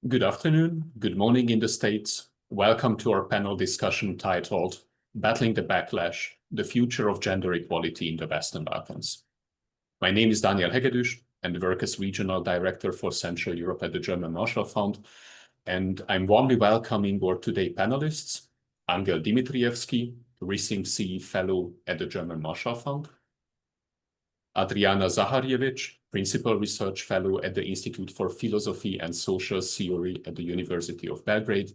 Good afternoon, good morning in the States. Welcome to our panel discussion titled Battling the Backlash, the Future of Gender Equality in the Western Balkans. My name is Daniel Hegedűs and work as Regional Director for Central Europe at the German Marshall Fund. And I'm warmly welcoming our today panelists, Angel Dimitrievski, Rising CE Fellow at the German Marshall Fund, Adriana Zaharievich, Principal Research Fellow at the Institute for Philosophy and Social Theory at the University of Belgrade,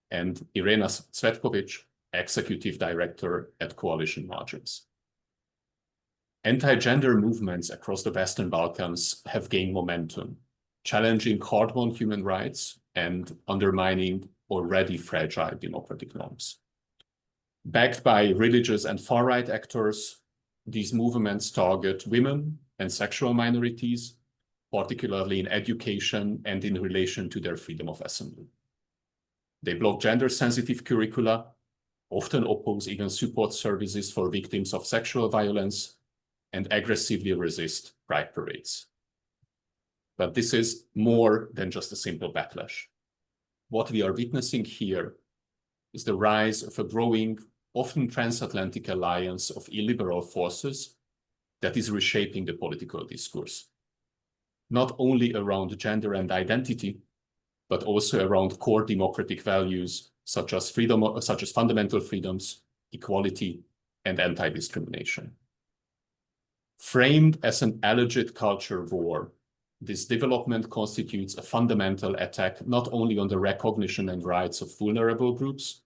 and Irena Cvetkovic, Executive Director at Coalition Margins. Anti-gender movements across the Western Balkans have gained momentum, challenging hard-won human rights and undermining already fragile democratic norms. Backed by religious and far-right actors, these movements target women and sexual minorities, particularly in education and in relation to their freedom of assembly. They block gender-sensitive curricula, often oppose even support services for victims of sexual violence, and aggressively resist pride parades. But this is more than just a simple backlash. What we are witnessing here is the rise of a growing, often transatlantic alliance of illiberal forces that is reshaping the political discourse, not only around gender and identity, but also around core democratic values such as fundamental freedoms, equality, and anti-discrimination. Framed as an alleged culture war, this development constitutes a fundamental attack not only on the recognition and rights of vulnerable groups,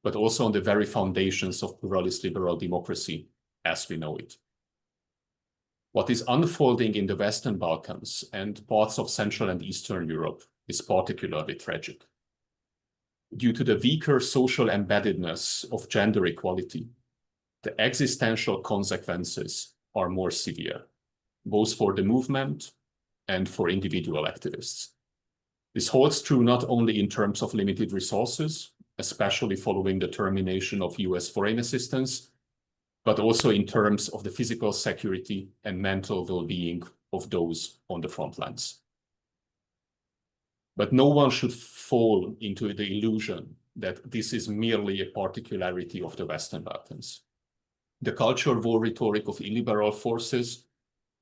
but also on the very foundations of pluralist liberal democracy as we know it. What is unfolding in the Western Balkans and parts of Central and Eastern Europe is particularly tragic. Due to the weaker social embeddedness of gender equality, the existential consequences are more severe, both for the movement and for individual activists. This holds true not only in terms of limited resources, especially following the termination of US foreign assistance, but also in terms of the physical security and mental well-being of those on the front lines. But no one should fall into the illusion that this is merely a particularity of the Western Balkans. The culture war rhetoric of illiberal forces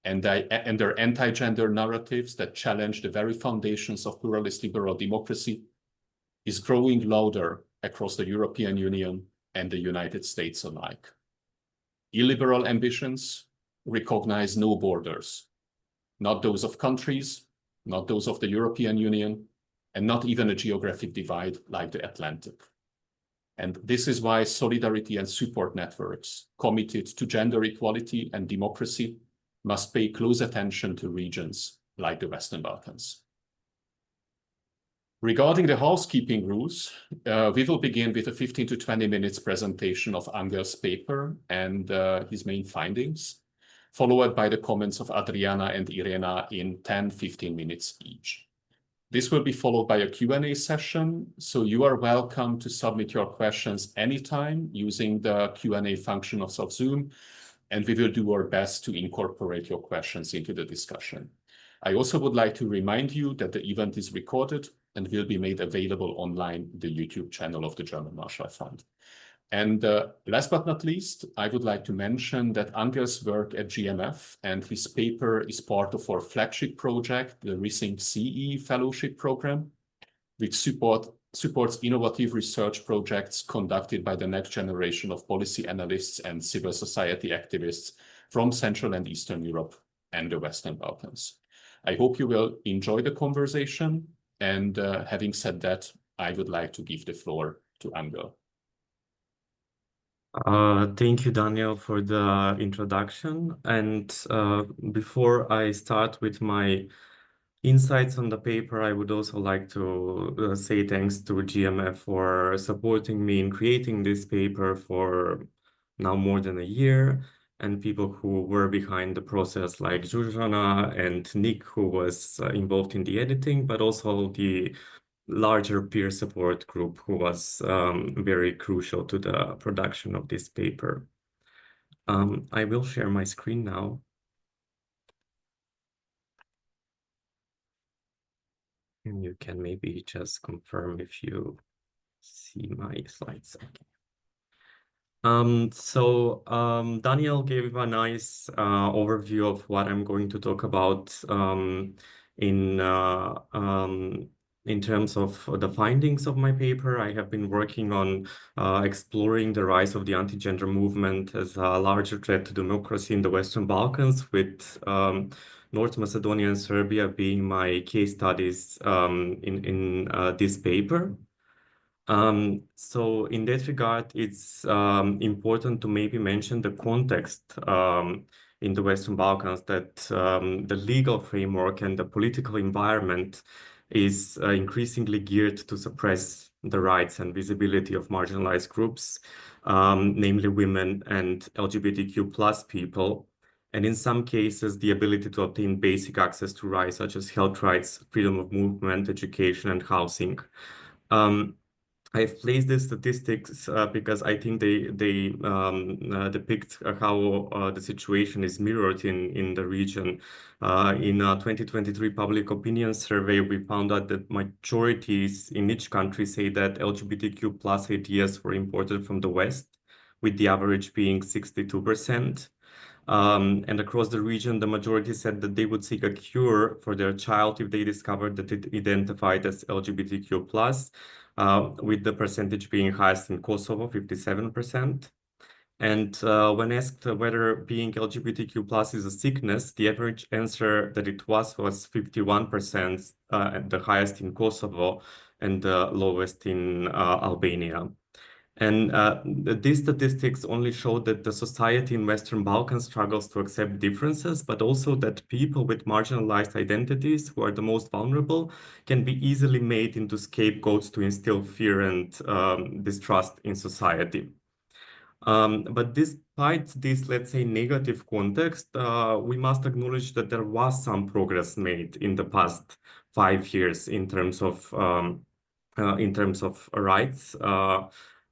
and their anti-gender narratives that challenge the very foundations of pluralist liberal democracy is growing louder across the European Union and the United States alike. Illiberal ambitions recognize no borders, not those of countries, not those of the European Union, and not even a geographic divide like the Atlantic. And this is why solidarity and support networks committed to gender equality and democracy must pay close attention to regions like the Western Balkans. Regarding the housekeeping rules, we will begin with a 15 to 20 minutes presentation of Angel's paper and his main findings, followed by the comments of Adriana and Irena in 10-15 minutes each. This will be followed by a Q&A session, so you are welcome to submit your questions anytime using the Q&A function of Zoom, and we will do our best to incorporate your questions into the discussion. I also would like to remind you that the event is recorded and will be made available online the YouTube channel of the German Marshall Fund. And last but not least, I would like to mention that Angel's work at GMF and his paper is part of our flagship project, the Rising CE Fellowship Program, which supports innovative research projects conducted by the next generation of policy analysts and civil society activists from Central and Eastern Europe and the Western Balkans. I hope you will enjoy the conversation. And having said that, I would like to give the floor to Angel. Thank you, Daniel, for the introduction. And before I start with my insights on the paper, I would also like to say thanks to GMF for supporting me in creating this paper for now more than a year, and people who were behind the process like Zuzana and Nick, who was involved in the editing, but also the larger peer support group who was very crucial to the production of this paper. I will share my screen now. And you can maybe just confirm if you see my slides. Okay. Daniel gave a nice overview of what I'm going to talk about in uh, um, in terms of the findings of my paper. I have been working on exploring the rise of the anti-gender movement as a larger threat to democracy in the Western Balkans, with North Macedonia and Serbia being my case studies in this paper. So in that regard, it's important to maybe mention the context in the Western Balkans, that the legal framework and the political environment is increasingly geared to suppress the rights and visibility of marginalized groups, namely women and LGBTQ plus people. And in some cases, the ability to obtain basic access to rights such as health rights, freedom of movement, education, and housing. Um, I've placed these statistics because I think they depict how the situation is mirrored in the region. In a 2023 public opinion survey, we found out that majorities in each country say that LGBTQ plus ideas were imported from the West, with the average being 62%. And across the region, the majority said that they would seek a cure for their child if they discovered that it identified as LGBTQ plus, with the percentage being highest in Kosovo, 57%. And when asked whether being LGBTQ plus is a sickness, the average answer that it was 51%, the highest in Kosovo and the lowest in Albania. And these statistics only show that the society in Western Balkans struggles to accept differences, but also that people with marginalized identities, who are the most vulnerable, can be easily made into scapegoats to instill fear and distrust in society. But despite this, let's say, negative context, we must acknowledge that there was some progress made in the past 5 years in terms of rights.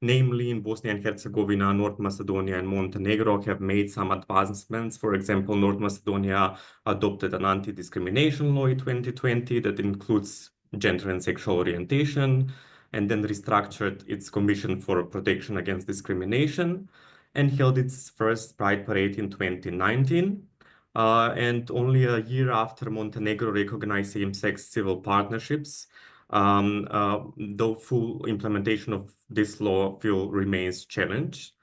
Namely, in Bosnia and Herzegovina, North Macedonia, and Montenegro have made some advancements. For example, North Macedonia adopted an anti-discrimination law in 2020 that includes gender and sexual orientation, and then restructured its Commission for Protection Against Discrimination, and held its first Pride Parade in 2019. And only a year after Montenegro recognized same-sex civil partnerships, though full implementation of this law still remains challenged.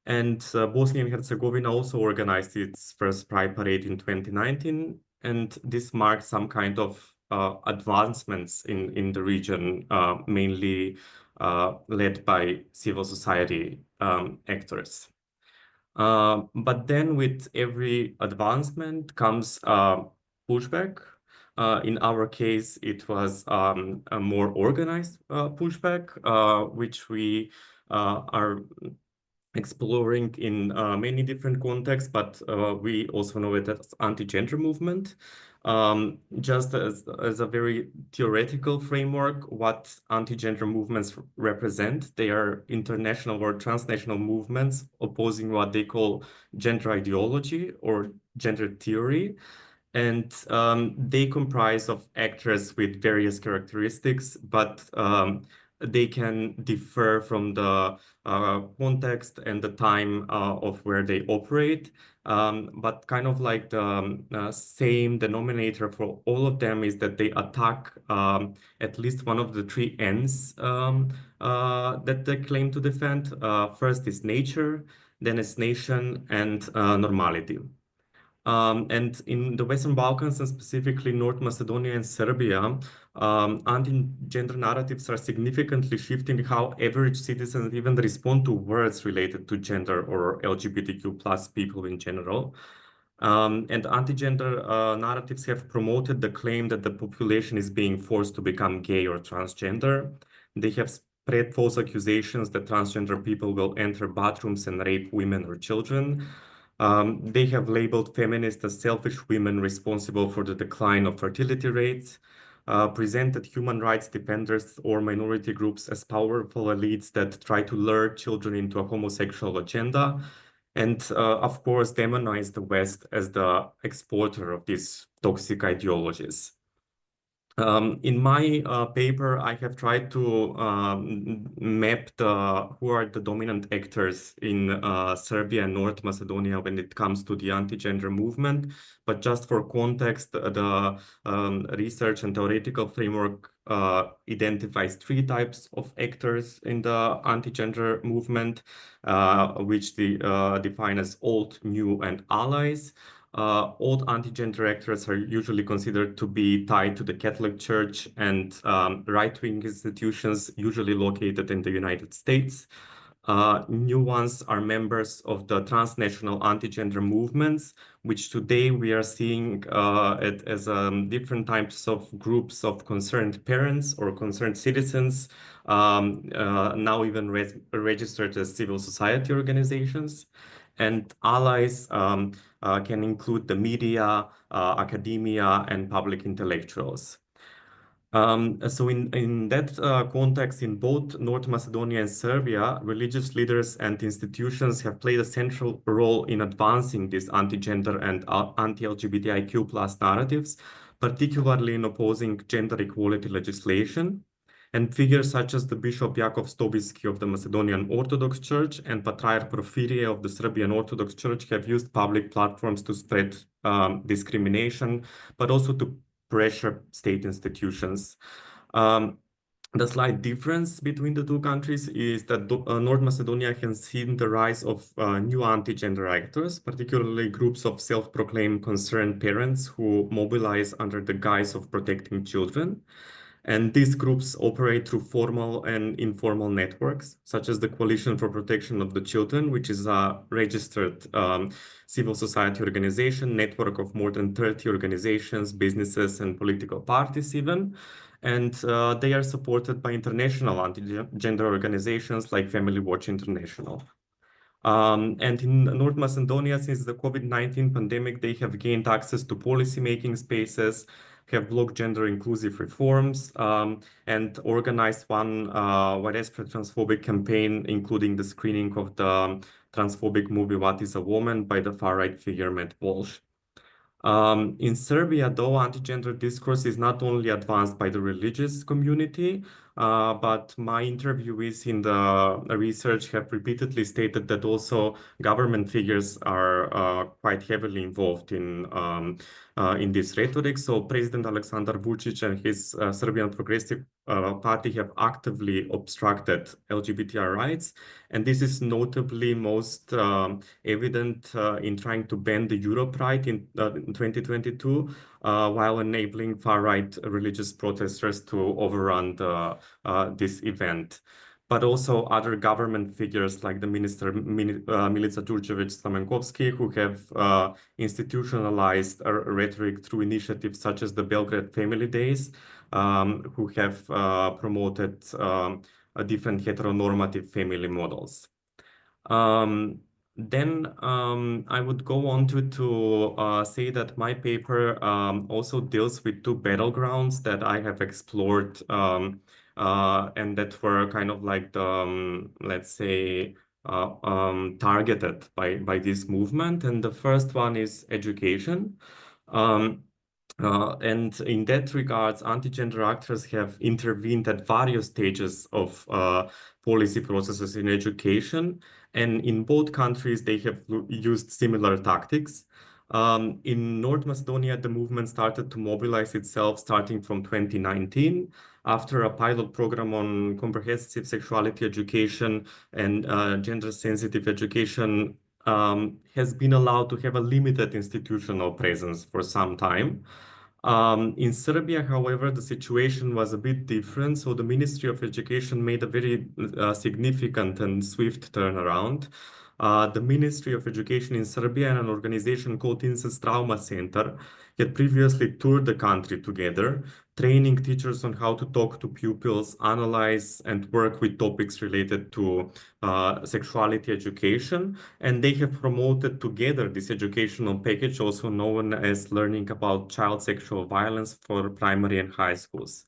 And Bosnia and Herzegovina also organized its first Pride Parade in 2019, and this marked some kind of advancements in the region, mainly led by civil society actors. But then with every advancement comes pushback. In our case, it was a more organized pushback, which we are exploring in many different contexts, but we also know it as anti-gender movement. Just as a very theoretical framework, what anti-gender movements represent, they are international or transnational movements opposing what they call gender ideology or gender theory. And they comprise of actors with various characteristics, but they can differ from the context and the time of where they operate. But kind of like the same denominator for all of them is that they attack at least one of the three ends that they claim to defend. First is nature, then is nation, and normality. And in the Western Balkans, and specifically North Macedonia and Serbia, anti-gender narratives are significantly shifting how average citizens even respond to words related to gender or LGBTQ plus people in general. And anti-gender narratives have promoted the claim that the population is being forced to become gay or transgender. They have spread false accusations that transgender people will enter bathrooms and rape women or children. They have labeled feminists as selfish women responsible for the decline of fertility rates, presented human rights defenders or minority groups as powerful elites that try to lure children into a homosexual agenda, and of course demonized the West as the exporter of these toxic ideologies. In my paper, I have tried to map who are the dominant actors in Serbia and North Macedonia when it comes to the anti-gender movement. But just for context, the research and theoretical framework identifies three types of actors in the anti-gender movement, which define as old, new, and allies. Old anti-gender actors are usually considered to be tied to the Catholic Church and right-wing institutions, usually located in the United States. New ones are members of the transnational anti-gender movements, which today we are seeing it as different types of groups of concerned parents or concerned citizens, now even registered as civil society organizations. And allies can include the media, academia, and public intellectuals. So in that context, in both North Macedonia and Serbia, religious leaders and institutions have played a central role in advancing these anti-gender and anti-LGBTIQ plus narratives, particularly in opposing gender equality legislation. And figures such as the Bishop Jakov Stobiski of the Macedonian Orthodox Church and Patriarch Porphyrie of the Serbian Orthodox Church have used public platforms to spread discrimination, but also to pressure state institutions. Um, the slight difference between the two countries is that North Macedonia has seen the rise of new anti-gender actors, particularly groups of self-proclaimed concerned parents who mobilize under the guise of protecting children. And these groups operate through formal and informal networks, such as the Coalition for Protection of the Children, which is a registered civil society organization, network of more than 30 organizations, businesses, and political parties even. And they are supported by international anti-gender organizations like Family Watch International. And in North Macedonia, since the COVID-19 pandemic, they have gained access to policy-making spaces, have blocked gender-inclusive reforms, and organized one widespread transphobic campaign, including the screening of the transphobic movie What is a Woman by the far-right figure Matt Walsh. In Serbia, though, anti-gender discourse is not only advanced by the religious community, but my interviewees in the research have repeatedly stated that also government figures are quite heavily involved in this rhetoric. So President Aleksandar Vučić and his Serbian Progressive Party have actively obstructed LGBTI rights, and this is notably most evident in trying to ban the Europe right in 2022, while enabling far-right religious protesters to overrun this event. But also other government figures like the minister Milica Đurđević-Stamenkovski, who have institutionalized a rhetoric through initiatives such as the Belgrade Family Days, who have promoted different heteronormative family models. Then I would go on to say that my paper also deals with two battlegrounds that I have explored and that were kind of like the, let's say, targeted by this movement. And the first one is education. And in that regards, anti-gender actors have intervened at various stages of policy processes in education. And in both countries, they have used similar tactics. In North Macedonia, the movement started to mobilize itself starting from 2019 after a pilot program on comprehensive sexuality education and gender-sensitive education has been allowed to have a limited institutional presence for some time. In Serbia, however, the situation was a bit different. So the Ministry of Education made a very significant and swift turnaround. The Ministry of Education in Serbia and an organization called Incest Trauma Center had previously toured the country together, training teachers on how to talk to pupils, analyze and work with topics related to sexuality education. And they have promoted together this educational package, also known as Learning About Child Sexual Violence for primary and high schools.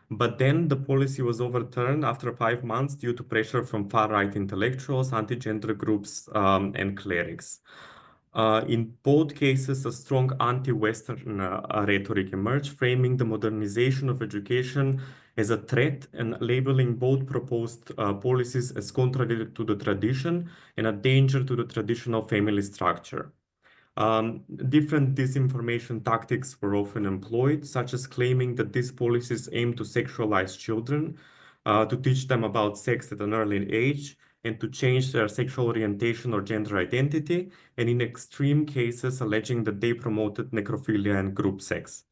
But then the policy was overturned after 5 months due to pressure from far-right intellectuals, anti-gender groups, and clerics. In both cases, a strong anti-Western rhetoric emerged, framing the modernization of education as a threat and labeling both proposed policies as contrary to the tradition and a danger to the traditional family structure. Different disinformation tactics were often employed, such as claiming that these policies aim to sexualize children, to teach them about sex at an early age, and to change their sexual orientation or gender identity, and in extreme cases, alleging that they promoted necrophilia and group sex.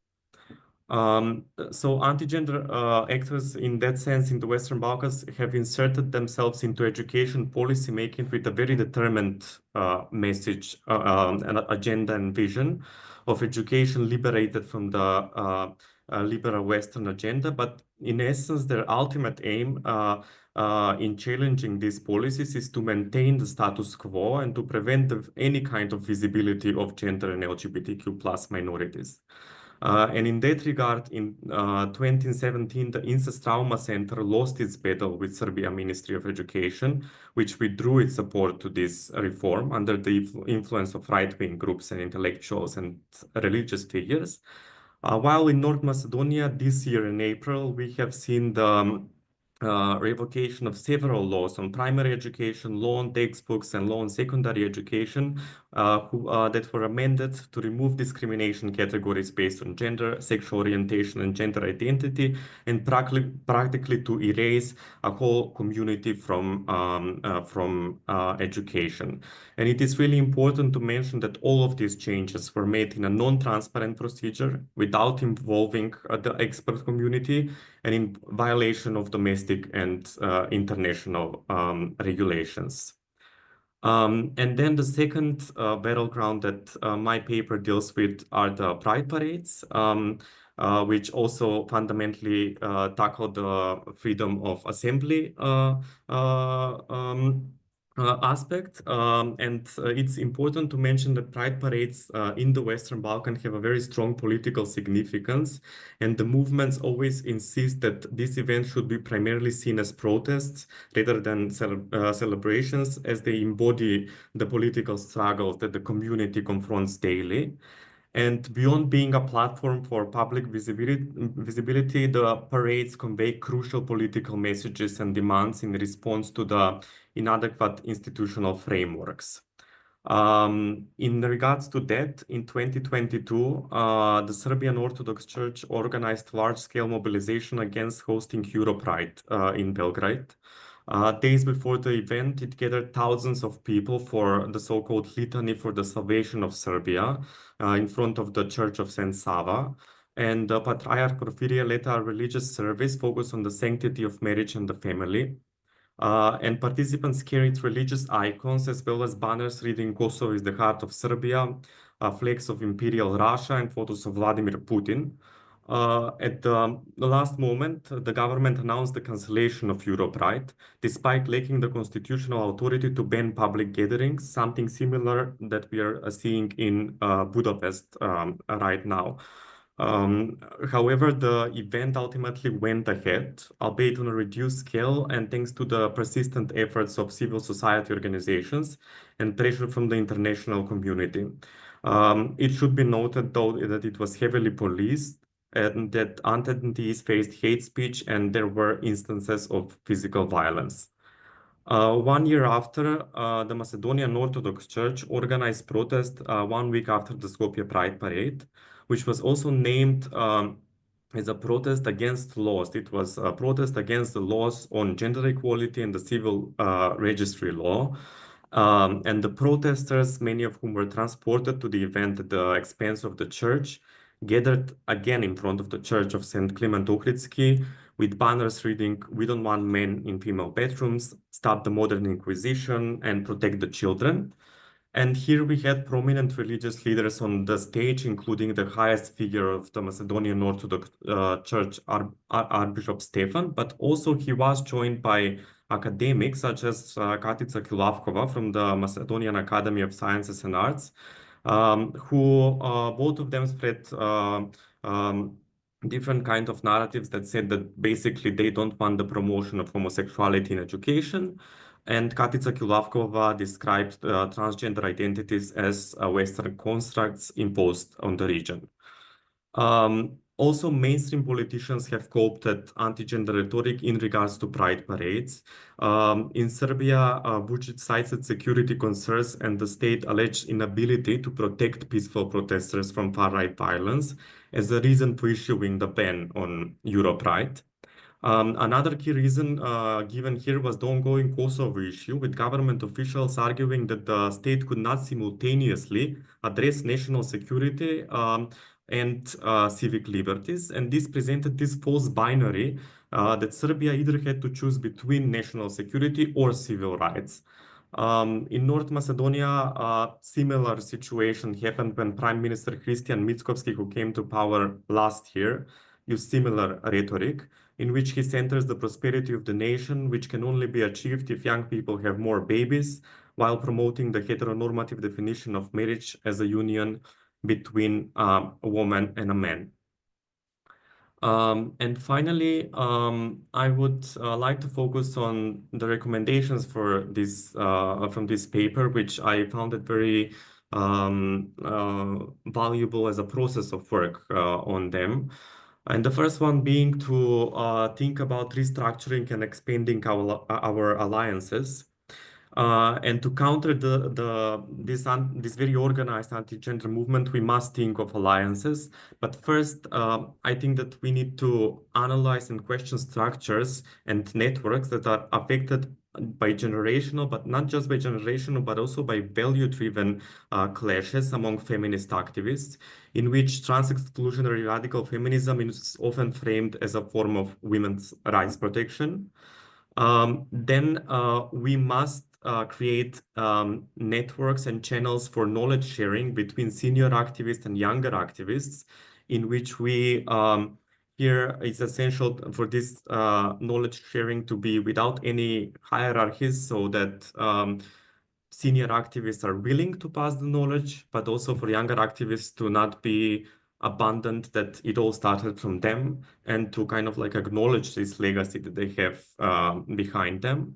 So anti-gender actors in that sense in the Western Balkans have inserted themselves into education policy making with a very determined message and agenda and vision of education liberated from the liberal Western agenda. But in essence, their ultimate aim in challenging these policies is to maintain the status quo and to prevent any kind of visibility of gender and LGBTQ plus minorities. And in that regard, in 2017, the Incest Trauma Center lost its battle with Serbia Ministry of Education, which withdrew its support to this reform under the influence of right-wing groups and intellectuals and religious figures. While in North Macedonia this year in April, we have seen the revocation of several laws on primary education, law on textbooks, and law on secondary education that were amended to remove discrimination categories based on gender, sexual orientation, and gender identity, and practically to erase a whole community from education. And it is really important to mention that all of these changes were made in a non-transparent procedure without involving the expert community and in violation of domestic and international regulations. And then the second battleground that my paper deals with are the pride parades, which also fundamentally tackle the freedom of assembly aspect. And it's important to mention that pride parades in the Western Balkans have a very strong political significance, and the movements always insist that these events should be primarily seen as protests rather than celebrations, as they embody the political struggles that the community confronts daily. And beyond being a platform for public visibility, the parades convey crucial political messages and demands in response to the inadequate institutional frameworks. In regards to that, in 2022, the Serbian Orthodox Church organized large-scale mobilization against hosting Europride in Belgrade. Days before the event, it gathered thousands of people for the so-called Litany for the Salvation of Serbia in front of the Church of St. Sava. And Patriarch Porfiria led a religious service focused on the sanctity of marriage and the family. And participants carried religious icons as well as banners reading Kosovo is the heart of Serbia, flags of Imperial Russia, and photos of Vladimir Putin. At the last moment, the government announced the cancellation of Europride, despite lacking the constitutional authority to ban public gatherings, something similar that we are seeing in Budapest right now. However, the event ultimately went ahead, albeit on a reduced scale, and thanks to the persistent efforts of civil society organizations and pressure from the international community. It should be noted, though, that it was heavily policed and that attendees faced hate speech and there were instances of physical violence. 1 year after, the Macedonian Orthodox Church organized protest 1 week after the Skopje Pride Parade, which was also named as a protest against laws. It was a protest against the laws on gender equality and the civil registry law. And the protesters, many of whom were transported to the event at the expense of the church, gathered again in front of the church of St. Clement Ohridski with banners reading, "We don't want men in female bedrooms, stop the modern Inquisition, and protect the children." And here we had prominent religious leaders on the stage, including the highest figure of the Macedonian Orthodox Church, Archbishop Stefan, but also he was joined by academics such as Katica Kilavkova from the Macedonian Academy of Sciences and Arts, who both of them spread different kind of narratives that said that basically they don't want the promotion of homosexuality in education. And Katica Kulavkova described transgender identities as Western constructs imposed on the region. Also, mainstream politicians have co-opted anti-gender rhetoric in regards to pride parades. In Serbia, Vučić cited security concerns and the state alleged inability to protect peaceful protesters from far-right violence as a reason for issuing the ban on Europride. Another key reason given here was the ongoing Kosovo issue, with government officials arguing that the state could not simultaneously address national security and civic liberties. And this presented this false binary that Serbia either had to choose between national security or civil rights. In North Macedonia, a similar situation happened when Prime Minister Christian Mickoski, who came to power last year, used similar rhetoric in which he centers the prosperity of the nation, which can only be achieved if young people have more babies, while promoting the heteronormative definition of marriage as a union between a woman and a man. And finally, I would like to focus on the recommendations for this from this paper, which I found it very valuable as a process of work on them. And the first one being to think about restructuring and expanding our alliances. And to counter this very organized anti-gender movement, we must think of alliances. But first, I think that we need to analyze and question structures and networks that are affected by generational, but not just by generational, but also by value-driven clashes among feminist activists, in which trans-exclusionary radical feminism is often framed as a form of women's rights protection. Then we must create networks and channels for knowledge sharing between senior activists and younger activists, in which we here it's essential for this knowledge sharing to be without any hierarchies, so that senior activists are willing to pass the knowledge, but also for younger activists to not be abandoned that it all started from them, and to kind of like acknowledge this legacy that they have behind them.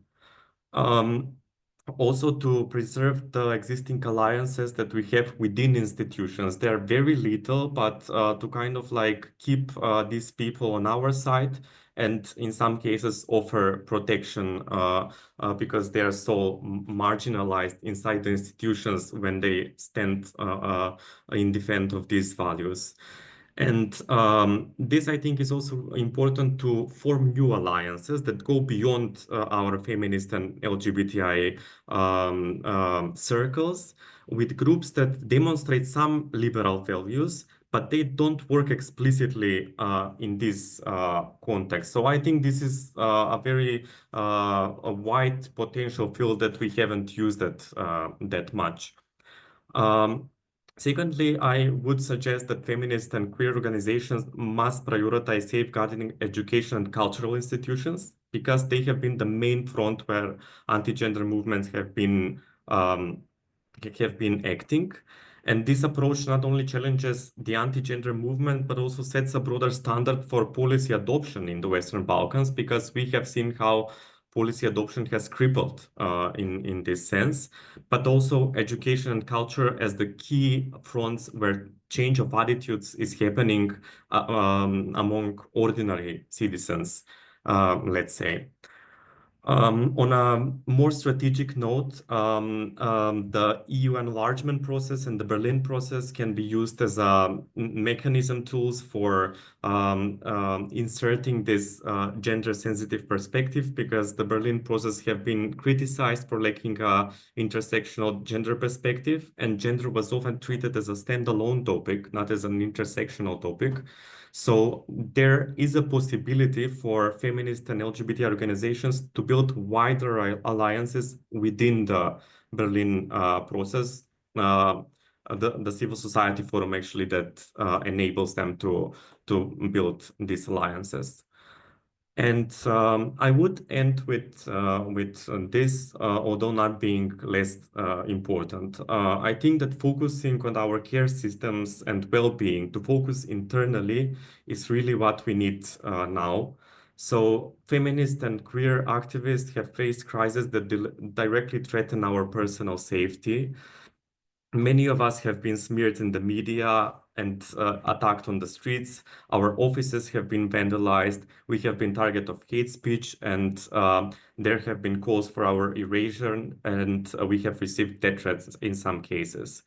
Also to preserve the existing alliances that we have within institutions. They are very little, but to kind of like keep these people on our side, and in some cases offer protection because they are so marginalized inside the institutions when they stand in defense of these values. And this, I think, is also important to form new alliances that go beyond our feminist and LGBTI circles, with groups that demonstrate some liberal values, but they don't work explicitly in this context. So I think this is a very a wide potential field that we haven't used that much. Secondly, I would suggest that feminist and queer organizations must prioritize safeguarding education and cultural institutions, because they have been the main front where anti-gender movements have been acting. And this approach not only challenges the anti-gender movement, but also sets a broader standard for policy adoption in the Western Balkans, because we have seen how policy adoption has crippled in this sense, but also education and culture as the key fronts where change of attitudes is happening among ordinary citizens, let's say. On a more strategic note, the EU enlargement process and the Berlin process can be used as a mechanism tools for inserting this gender-sensitive perspective, because the Berlin process have been criticized for lacking a intersectional gender perspective, and gender was often treated as a standalone topic, not as an intersectional topic. So there is a possibility for feminist and LGBT organizations to build wider alliances within the Berlin process. The civil society forum actually that enables them to build these alliances. And I would end with this, although not being less important. I think that focusing on our care systems and well-being, to focus internally, is really what we need now. So feminist and queer activists have faced crises that directly threaten our personal safety. Many of us have been smeared in the media and attacked on the streets. Our offices have been vandalized. We have been target of hate speech, and there have been calls for our erasure, and we have received death threats in some cases.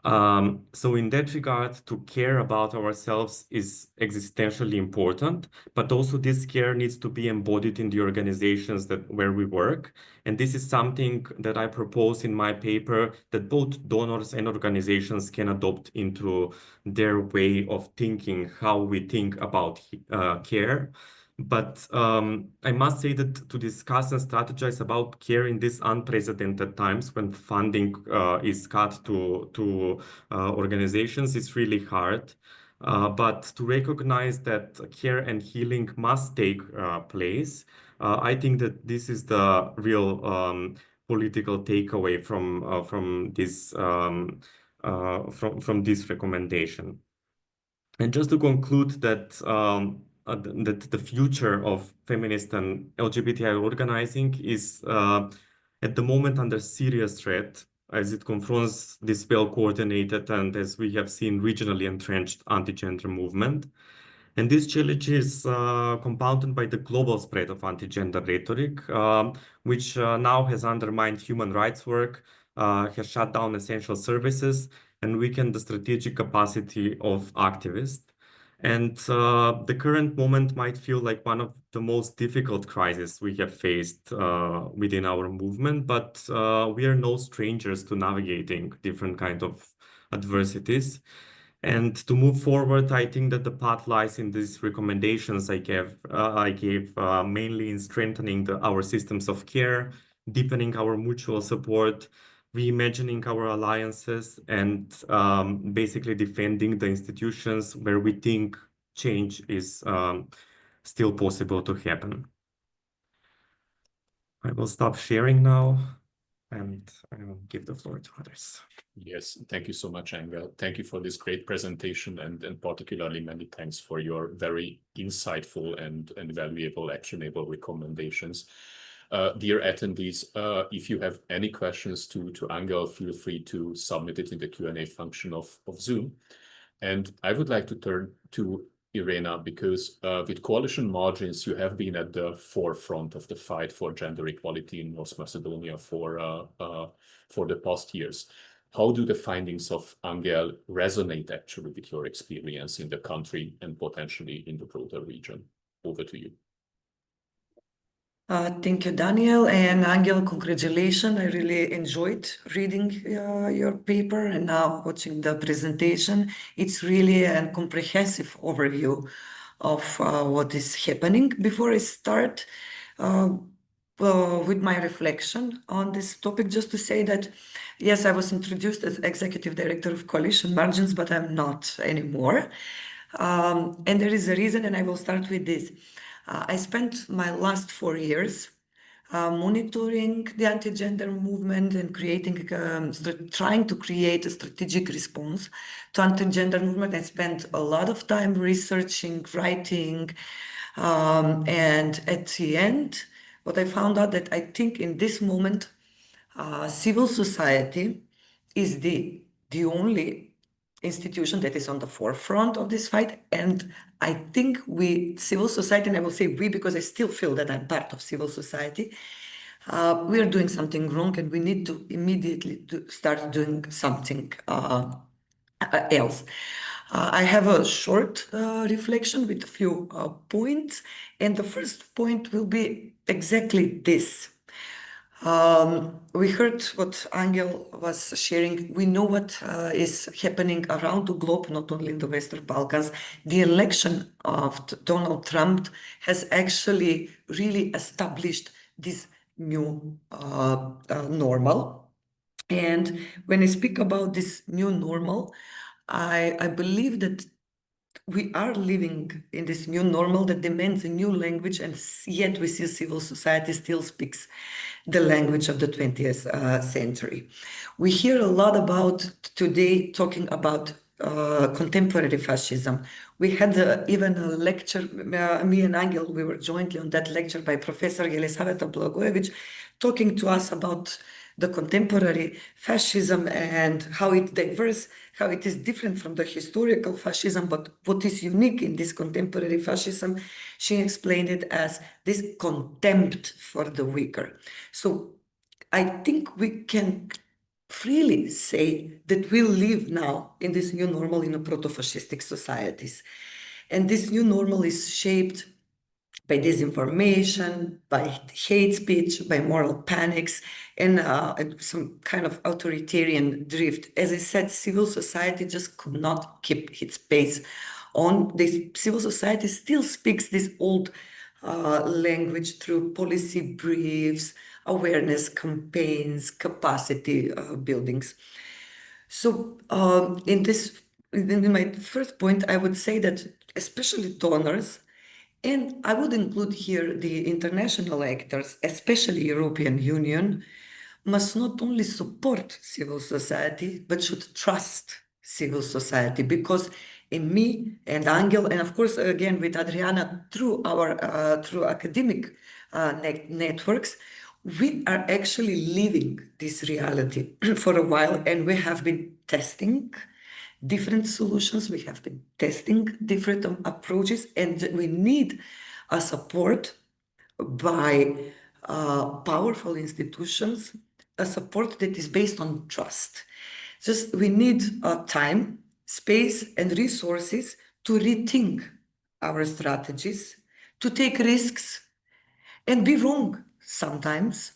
So in that regard, to care about ourselves is existentially important, but also this care needs to be embodied in the organizations where we work. And this is something that I propose in my paper that both donors and organizations can adopt into their way of thinking, how we think about care. But I must say that to discuss and strategize about care in these unprecedented times when funding is cut to organizations is really hard. But to recognize that care and healing must take place, I think that this is the real political takeaway from this recommendation. And just to conclude that the future of feminist and LGBTI organizing is at the moment under serious threat as it confronts this well-coordinated and, as we have seen, regionally entrenched anti-gender movement. And this challenge is compounded by the global spread of anti-gender rhetoric, which now has undermined human rights work, has shut down essential services, and weakened the strategic capacity of activists. And the current moment might feel like one of the most difficult crises we have faced within our movement, but we are no strangers to navigating different kind of adversities. And to move forward, I think that the path lies in these recommendations I gave mainly in strengthening our systems of care, deepening our mutual support, reimagining our alliances, and basically defending the institutions where we think change is still possible to happen. I will stop sharing now, and I will give the floor to others. Yes, thank you so much, Angel. Thank you for this great presentation, and particularly many thanks for your very insightful and valuable, actionable recommendations. Dear attendees, if you have any questions to Angel, feel free to submit it in the Q&A function of Zoom. And I would like to turn to Irena, because with coalition margins, you have been at the forefront of the fight for gender equality in North Macedonia for the past years. How do the findings of Angel resonate actually with your experience in the country and potentially in the broader region? Over to you. Thank you, Daniel, and Angel, congratulations. I really enjoyed reading your paper and now watching the presentation. It's really a comprehensive overview of what is happening. Before I start with my reflection on this topic, just to say that, yes, I was introduced as Executive Director of Coalition Margins, but I'm not anymore. And there is a reason, and I will start with this. I spent my last 4 years monitoring the anti-gender movement and trying to create a strategic response to anti-gender movement. I spent a lot of time researching, writing, and at the end, what I found out that I think in this moment, civil society is the only institution that is on the forefront of this fight. And I think civil society, and I will say we because I still feel that I'm part of civil society, we are doing something wrong and we need to immediately start doing something else. I have a short reflection with a few points. And the first point will be exactly this. We heard what Angel was sharing. We know what is happening around the globe, not only in the Western Balkans. The election of Donald Trump has actually really established this new normal. And when I speak about this new normal, I believe that we are living in this new normal that demands a new language, and yet we see civil society still speaks the language of the 20th century. We hear a lot about today talking about contemporary fascism. We had even a lecture, me and Angel, we were jointly on that lecture by Professor Jelisaveta Blagojevic, talking to us about the contemporary fascism and how it diverse, how it is different from the historical fascism, but what is unique in this contemporary fascism, she explained it as this contempt for the weaker. So I think we can freely say that we live now in this new normal in a proto-fascistic societies. And this new normal is shaped by disinformation, by hate speech, by moral panics, and some kind of authoritarian drift. As I said, civil society just could not keep its pace on. The civil society still speaks this old language through policy briefs, awareness campaigns, capacity buildings. So in my first point, I would say that especially donors, and I would include here the international actors, especially European Union, must not only support civil society, but should trust civil society, because in me and Angel, and of course, again, with Adriana, through our through academic networks, we are actually living this reality for a while, and we have been testing different solutions, we have been testing different approaches, and we need a support by powerful institutions, a support that is based on trust. Just we need time, space, and resources to rethink our strategies, to take risks, and be wrong sometimes.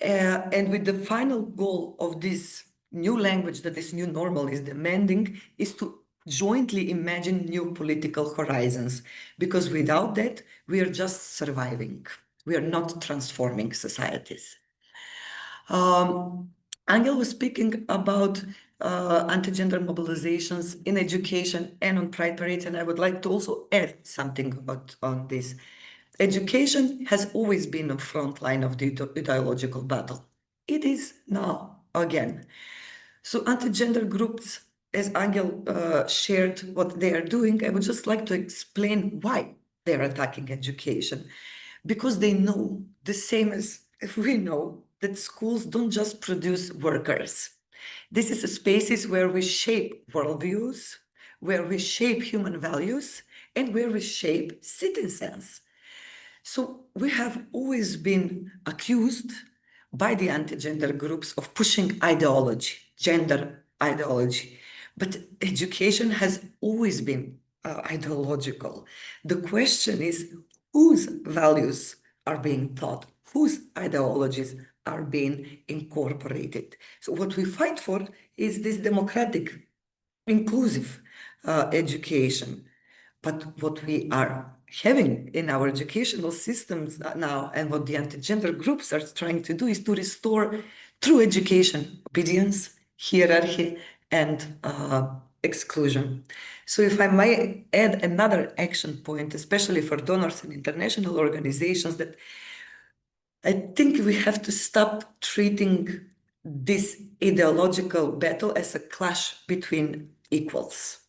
And with the final goal of this new language that this new normal is demanding is to jointly imagine new political horizons, because without that, we are just surviving. We are not transforming societies. Angel was speaking about anti-gender mobilizations in education and on pride parades, and I would like to also add something on this. Education has always been a front line of the ideological battle. It is now again. So anti-gender groups, as Angel shared what they are doing, I would just like to explain why they're attacking education. Because they know, the same as we know, that schools don't just produce workers. This is a spaces where we shape worldviews, where we shape human values, and where we shape citizens. So we have always been accused by the anti-gender groups of pushing ideology, gender ideology. But education has always been ideological. The question is whose values are being taught, whose ideologies are being incorporated. So what we fight for is this democratic, inclusive education. But what we are having in our educational systems now, and what the anti-gender groups are trying to do, is to restore through education obedience, hierarchy, and exclusion. So if I might add another action point, especially for donors and international organizations, that I think we have to stop treating this ideological battle as a clash between equals.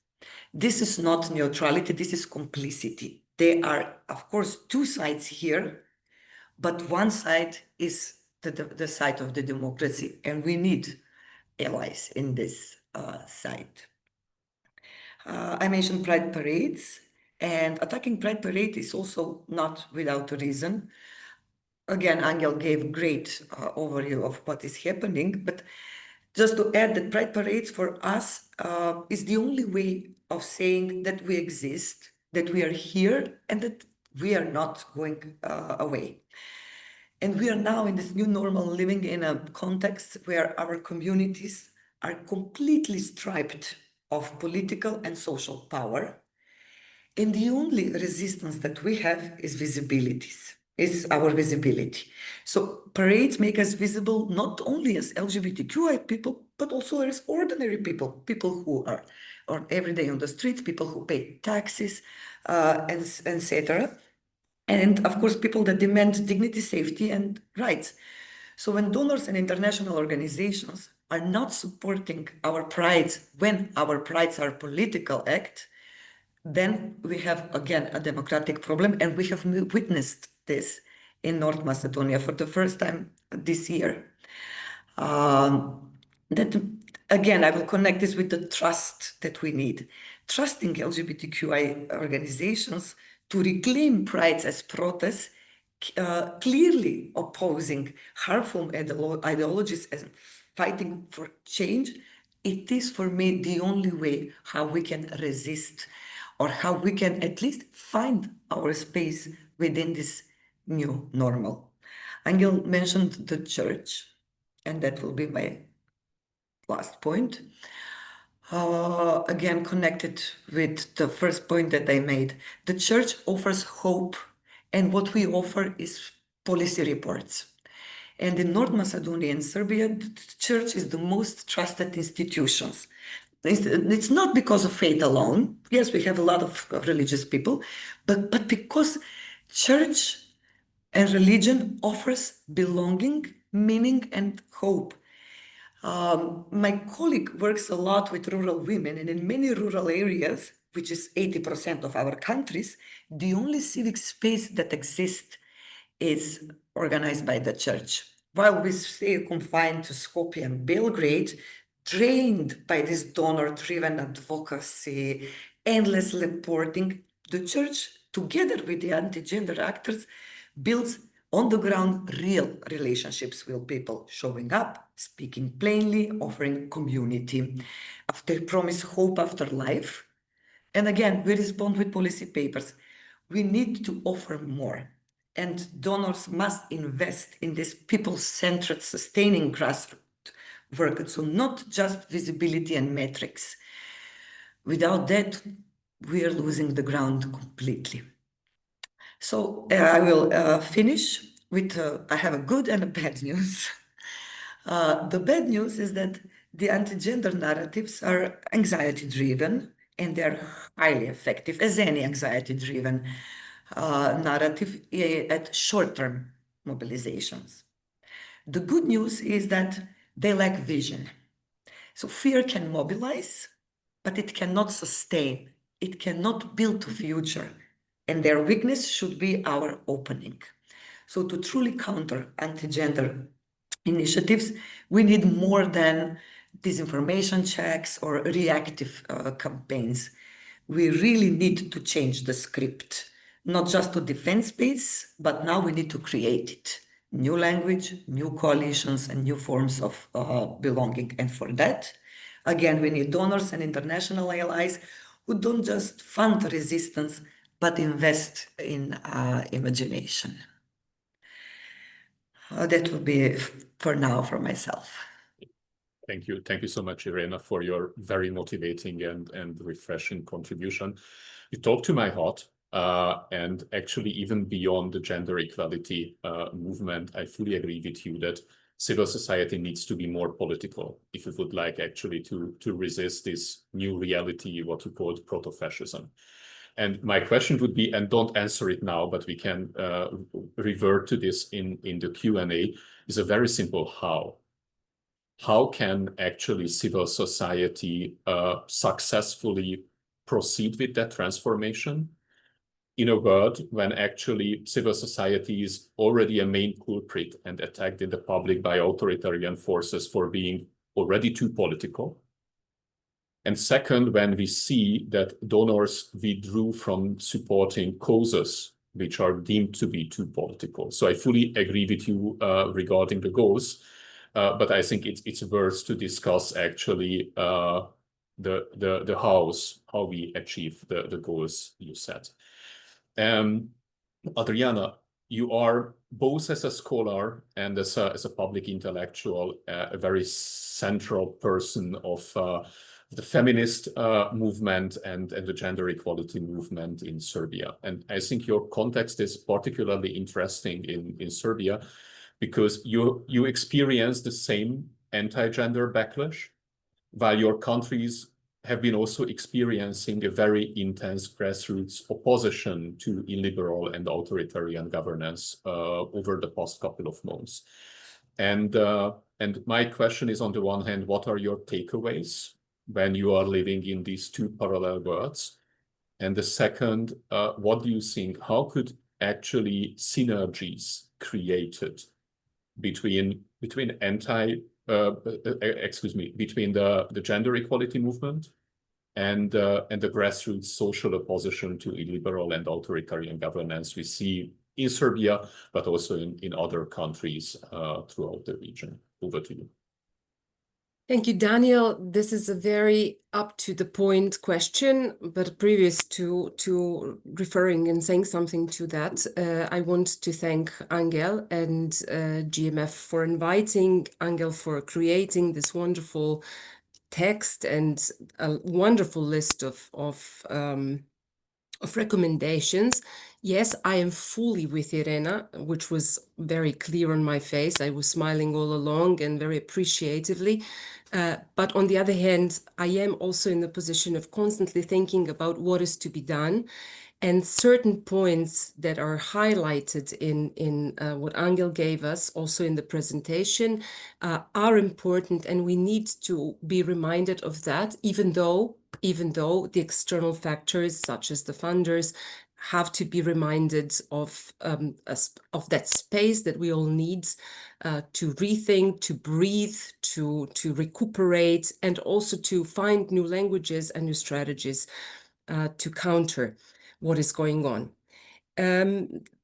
This is not neutrality, this is complicity. There are, of course, two sides here, but one side is the side of the democracy, and we need allies in this side. I mentioned pride parades, and attacking pride parade is also not without a reason. Again, Angel gave great overview of what is happening, but just to add that pride parades for us is the only way of saying that we exist, that we are here, and that we are not going away. And we are now in this new normal, living in a context where our communities are completely stripped of political and social power. And the only resistance that we have is is our visibility. So parades make us visible not only as LGBTQI people, but also as ordinary people, people who are every day on the streets, people who pay taxes, etc. And of course, people that demand dignity, safety, and rights. So when donors and international organizations are not supporting our prides when our prides are political act, then we have, again, a democratic problem, and we have witnessed this in North Macedonia for the first time this year. That, again, I will connect this with the trust that we need. Trusting LGBTQI organizations to reclaim pride as protests, clearly opposing harmful ideologies and fighting for change. It is, for me, the only way how we can resist, or how we can at least find our space within this new normal. Angel mentioned the church, and that will be my last point. Again, connected with the first point that I made, the church offers hope, and what we offer is policy reports. And in North Macedonia and Serbia, the church is the most trusted institutions. It's not because of faith alone. Yes, we have a lot of religious people, but because church and religion offers belonging, meaning, and hope. My colleague works a lot with rural women, and in many rural areas, which is 80% of our countries, the only civic space that exists is organized by the church. While we stay confined to Skopje and Belgrade, trained by this donor-driven advocacy, endless reporting, the church, together with the anti-gender actors, builds on the ground real relationships with people, showing up, speaking plainly, offering community. They promise hope after life. And again, we respond with policy papers. We need to offer more. And donors must invest in this people-centered, sustaining grassroots work. So not just visibility and metrics. Without that, we are losing the ground completely. So I will finish with, I have a good and a bad news. The bad news is that the anti-gender narratives are anxiety-driven, and they're highly effective as any anxiety-driven narrative at short-term mobilizations. The good news is that they lack vision. So fear can mobilize, but it cannot sustain. It cannot build a future. And their weakness should be our opening. So to truly counter anti-gender initiatives, we need more than disinformation checks or reactive campaigns. We really need to change the script, not just to defend space, but now we need to create it. New language, new coalitions, and new forms of belonging. And for that, again, we need donors and international allies who don't just fund resistance, but invest in imagination. That would be for now for myself. Thank you. Thank you so much, Irena, for your very motivating and refreshing contribution. You talked to my heart, and actually even beyond the gender equality movement, I fully agree with you that civil society needs to be more political if it would like actually to resist this new reality, what we call proto-fascism. And my question would be, and don't answer it now, but we can revert to this in the Q&A, is a very simple how. How can actually civil society successfully proceed with that transformation? In a world when actually civil society is already a main culprit and attacked in the public by authoritarian forces for being already too political. And second, when we see that donors withdrew from supporting causes which are deemed to be too political. So I fully agree with you regarding the goals, but I think it's worth to discuss actually the how we achieve the goals you set. Adriana, you are both as a scholar and as a public intellectual, a very central person of the feminist movement and the gender equality movement in Serbia. And I think your context is particularly interesting in Serbia because you experience the same anti-gender backlash, while your countries have been also experiencing a very intense grassroots opposition to illiberal and authoritarian governance over the past couple of months. And my question is, on the one hand, what are your takeaways when you are living in these two parallel worlds? And the second, what do you think? How could actually synergies created between between the gender equality movement and the grassroots social opposition to illiberal and authoritarian governance we see in Serbia, but also in other countries throughout the region? Over to you. Thank you, Daniel. This is a very up-to-the-point question, but previous to referring and saying something to that, I want to thank Angel and GMF for inviting, Angel for creating this wonderful text and a wonderful list of recommendations. Yes, I am fully with Irena, which was very clear on my face. I was smiling all along and very appreciatively. But on the other hand, I am also in the position of constantly thinking about what is to be done. And certain points that are highlighted in what Angel gave us, also in the presentation, are important, and we need to be reminded of that, even though the external factors, such as the funders, have to be reminded of that space that we all need to rethink, to breathe, to recuperate, and also to find new languages and new strategies to counter what is going on.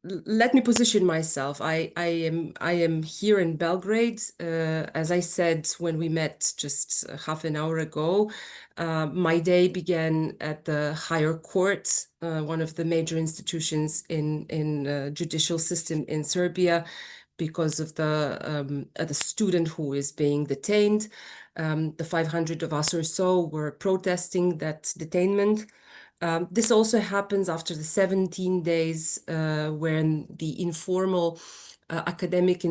Let me position myself. I am here in Belgrade. As I said when we met just half an hour ago, my day began at the higher court, one of the major institutions in judicial system in Serbia, because of the student who is being detained. The 500 of us or so were protesting that detainment. This also happens after the 17 days when the informal academic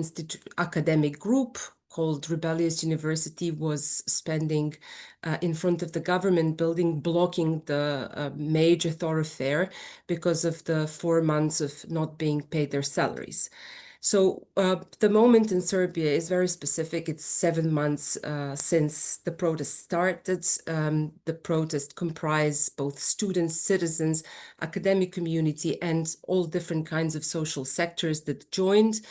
group called Rebellious University was spending in front of the government building, blocking the major thoroughfare because of the 4 months of not being paid their salaries. So the moment in Serbia is very specific. It's 7 months since the protest started. The protest comprised both students, citizens, academic community, and all different kinds of social sectors that joined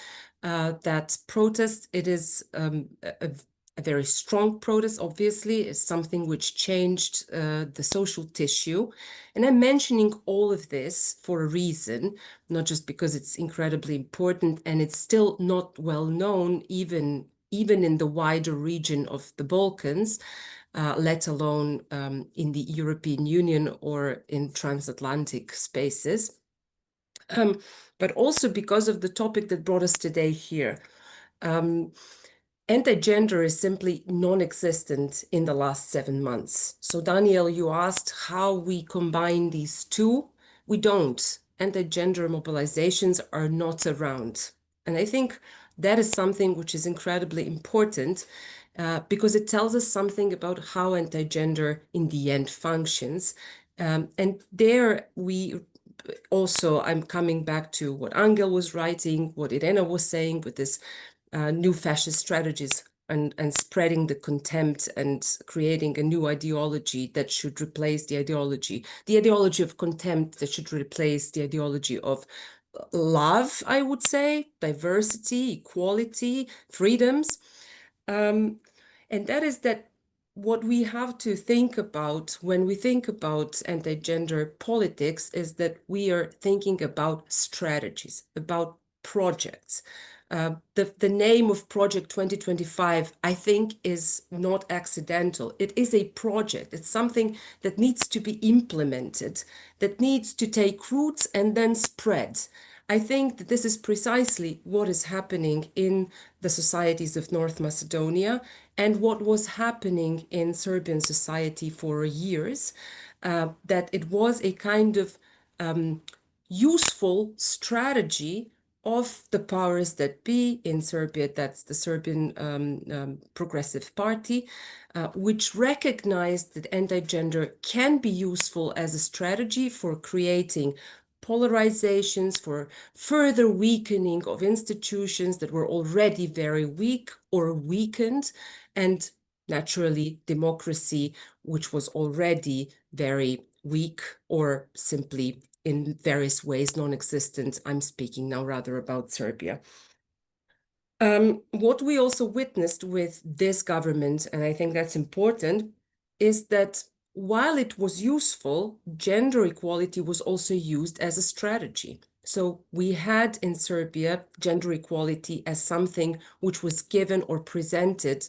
that protest. It is a very strong protest, obviously. It's something which changed the social tissue. And I'm mentioning all of this for a reason, not just because it's incredibly important and it's still not well known, even in the wider region of the Balkans, let alone in the European Union or in transatlantic spaces. But also because of the topic that brought us today here. Anti-gender is simply non-existent in the last 7 months. So Daniel, you asked how we combine these two. We don't. Anti-gender mobilizations are not around. And I think that is something which is incredibly important because it tells us something about how anti-gender in the end functions. And there we also, I'm coming back to what Angel was writing, what Irena was saying with this new fascist strategies and spreading the contempt and creating a new ideology that should replace the ideology of contempt that should replace the ideology of love, I would say, diversity, equality, freedoms. And that is that what we have to think about when we think about anti-gender politics is that we are thinking about strategies, about projects. The name of Project 2025, I think, is not accidental. It is a project. It's something that needs to be implemented, that needs to take roots and then spread. I think that this is precisely what is happening in the societies of North Macedonia and what was happening in Serbian society for years, that it was a kind of useful strategy of the powers that be in Serbia, that's the Serbian Progressive Party, which recognized that anti-gender can be useful as a strategy for creating polarizations, for further weakening of institutions that were already very weak or weakened, and naturally democracy, which was already very weak or simply in various ways non-existent. I'm speaking now rather about Serbia. What we also witnessed with this government, and I think that's important, is that while it was useful, gender equality was also used as a strategy. So we had in Serbia gender equality as something which was given or presented,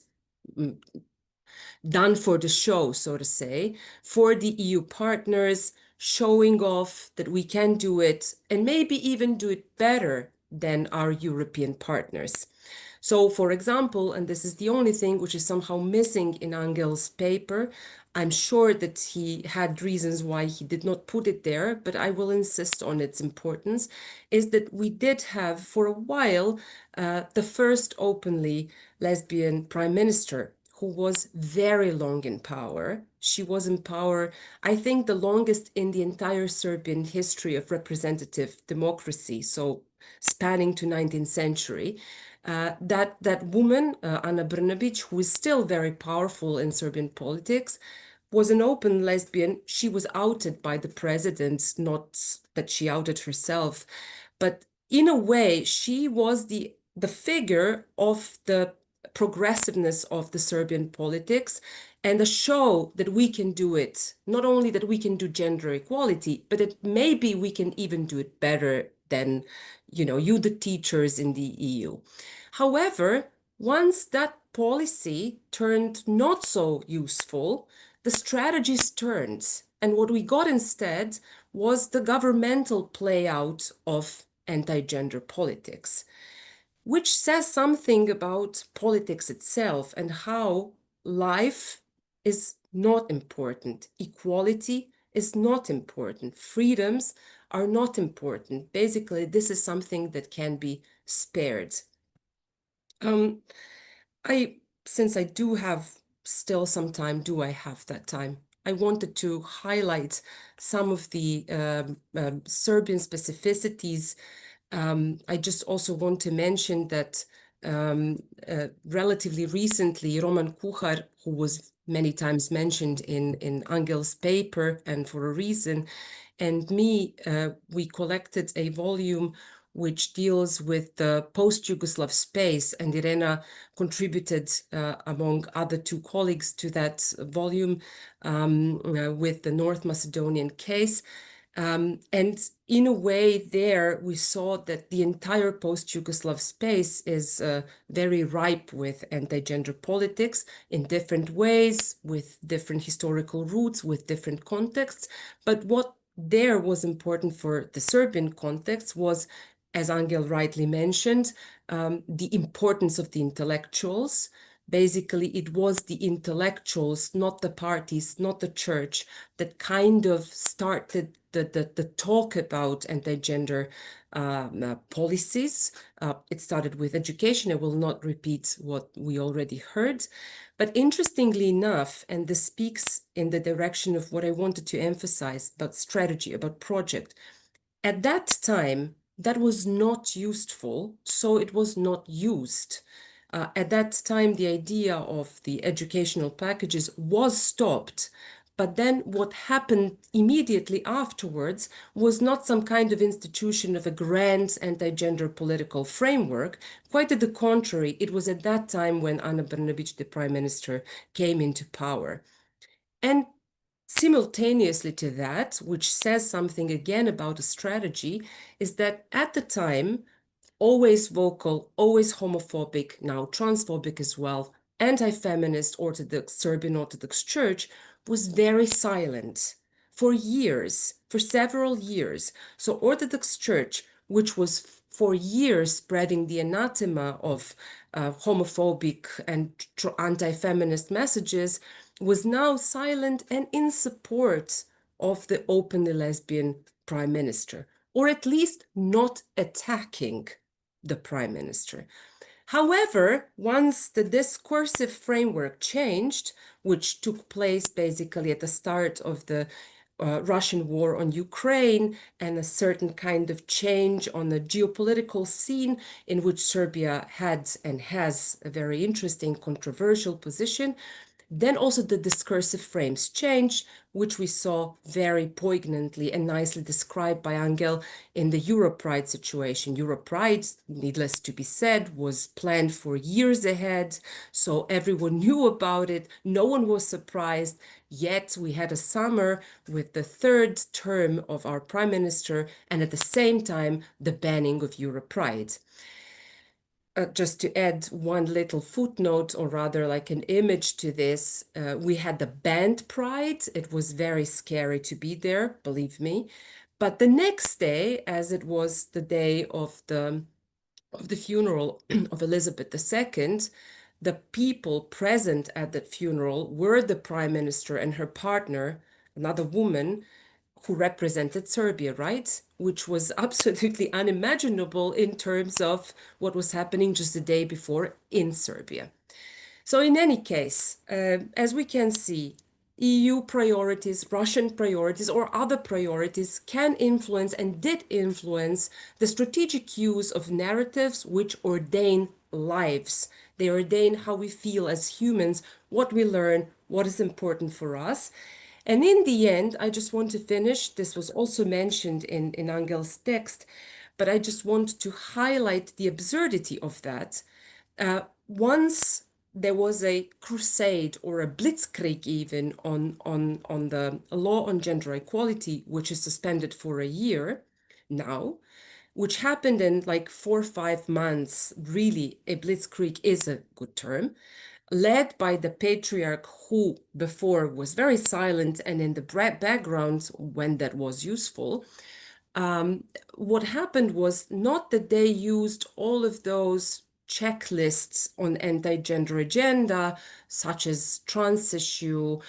done for the show, so to say, for the EU partners, showing off that we can do it and maybe even do it better than our European partners. So, for example, and this is the only thing which is somehow missing in Angel's paper, I'm sure that he had reasons why he did not put it there, but I will insist on its importance, is that we did have for a while the first openly lesbian prime minister who was very long in power. She was in power, I think, the longest in the entire Serbian history of representative democracy, so spanning to 19th century. That woman, Ana Brnabić, who is still very powerful in Serbian politics, was an open lesbian. She was outed by the president, not that she outed herself, but in a way, she was the figure of the progressiveness of the Serbian politics and a show that we can do it. Not only that we can do gender equality, but that maybe we can even do it better than, you, the teachers in the EU. However, once that policy turned not so useful, the strategies turned. And what we got instead was the governmental play out of anti-gender politics, which says something about politics itself and how life is not important. Equality is not important. Freedoms are not important. Basically, this is something that can be spared. Since I do have still some time, do I have that time? I wanted to highlight some of the Serbian specificities. I just also want to mention that relatively recently, Roman Kuhar, who was many times mentioned in Angel's paper and for a reason, and me, we collected a volume which deals with the post-Yugoslav space, and Irena contributed, among other two colleagues, to that volume with the North Macedonian case. And in a way there, we saw that the entire post-Yugoslav space is very ripe with anti-gender politics in different ways, with different historical roots, with different contexts. But what there was important for the Serbian context was, as Angel rightly mentioned, the importance of the intellectuals. Basically, it was the intellectuals, not the parties, not the church, that kind of started the talk about anti-gender policies. It started with education. I will not repeat what we already heard. But interestingly enough, and this speaks in the direction of what I wanted to emphasize about strategy, about project, at that time, that was not useful, so it was not used. At that time, the idea of the educational packages was stopped, but then what happened immediately afterwards was not some kind of institution of a grand anti-gender political framework. Quite to the contrary, it was at that time when Ana Brnabić, the prime minister, came into power. And simultaneously to that, which says something again about a strategy, is that at the time, always vocal, always homophobic, now transphobic as well, anti-feminist Orthodox, Serbian Orthodox Church was very silent for years, for several years. So Orthodox Church, which was for years spreading the anathema of homophobic and anti-feminist messages, was now silent and in support of the openly lesbian prime minister, or at least not attacking the prime minister. However, once the discursive framework changed, which took place basically at the start of the Russian war on Ukraine, and a certain kind of change on the geopolitical scene in which Serbia had and has a very interesting, controversial position, Then also the discursive frames changed, which we saw very poignantly and nicely described by Angel in the Europride situation. Europride, needless to be said, was planned for years ahead, so everyone knew about it. No one was surprised. Yet we had a summer with the third term of our prime minister, and at the same time, the banning of Europride. Just to add one little footnote, or rather like an image to this, we had the banned Pride. It was very scary to be there, believe me. But the next day, as it was the day of the funeral of Elizabeth II, the people present at that funeral were the prime minister and her partner, another woman, who represented Serbia, right? Which was absolutely unimaginable in terms of what was happening just the day before in Serbia. So in any case, as we can see, EU priorities, Russian priorities, or other priorities can influence and did influence the strategic use of narratives which ordain lives. They ordain how we feel as humans, what we learn, what is important for us. And in the end, I just want to finish. This was also mentioned in Angel's text, but I just want to highlight the absurdity of that. Once there was a crusade or a blitzkrieg even on the law on gender equality, which is suspended for a year now, which happened in like 4 or 5 months. Really, a blitzkrieg is a good term, led by the patriarch who before was very silent and in the background when that was useful. What happened was not that they used all of those checklists on anti-gender agenda, such as trans issue,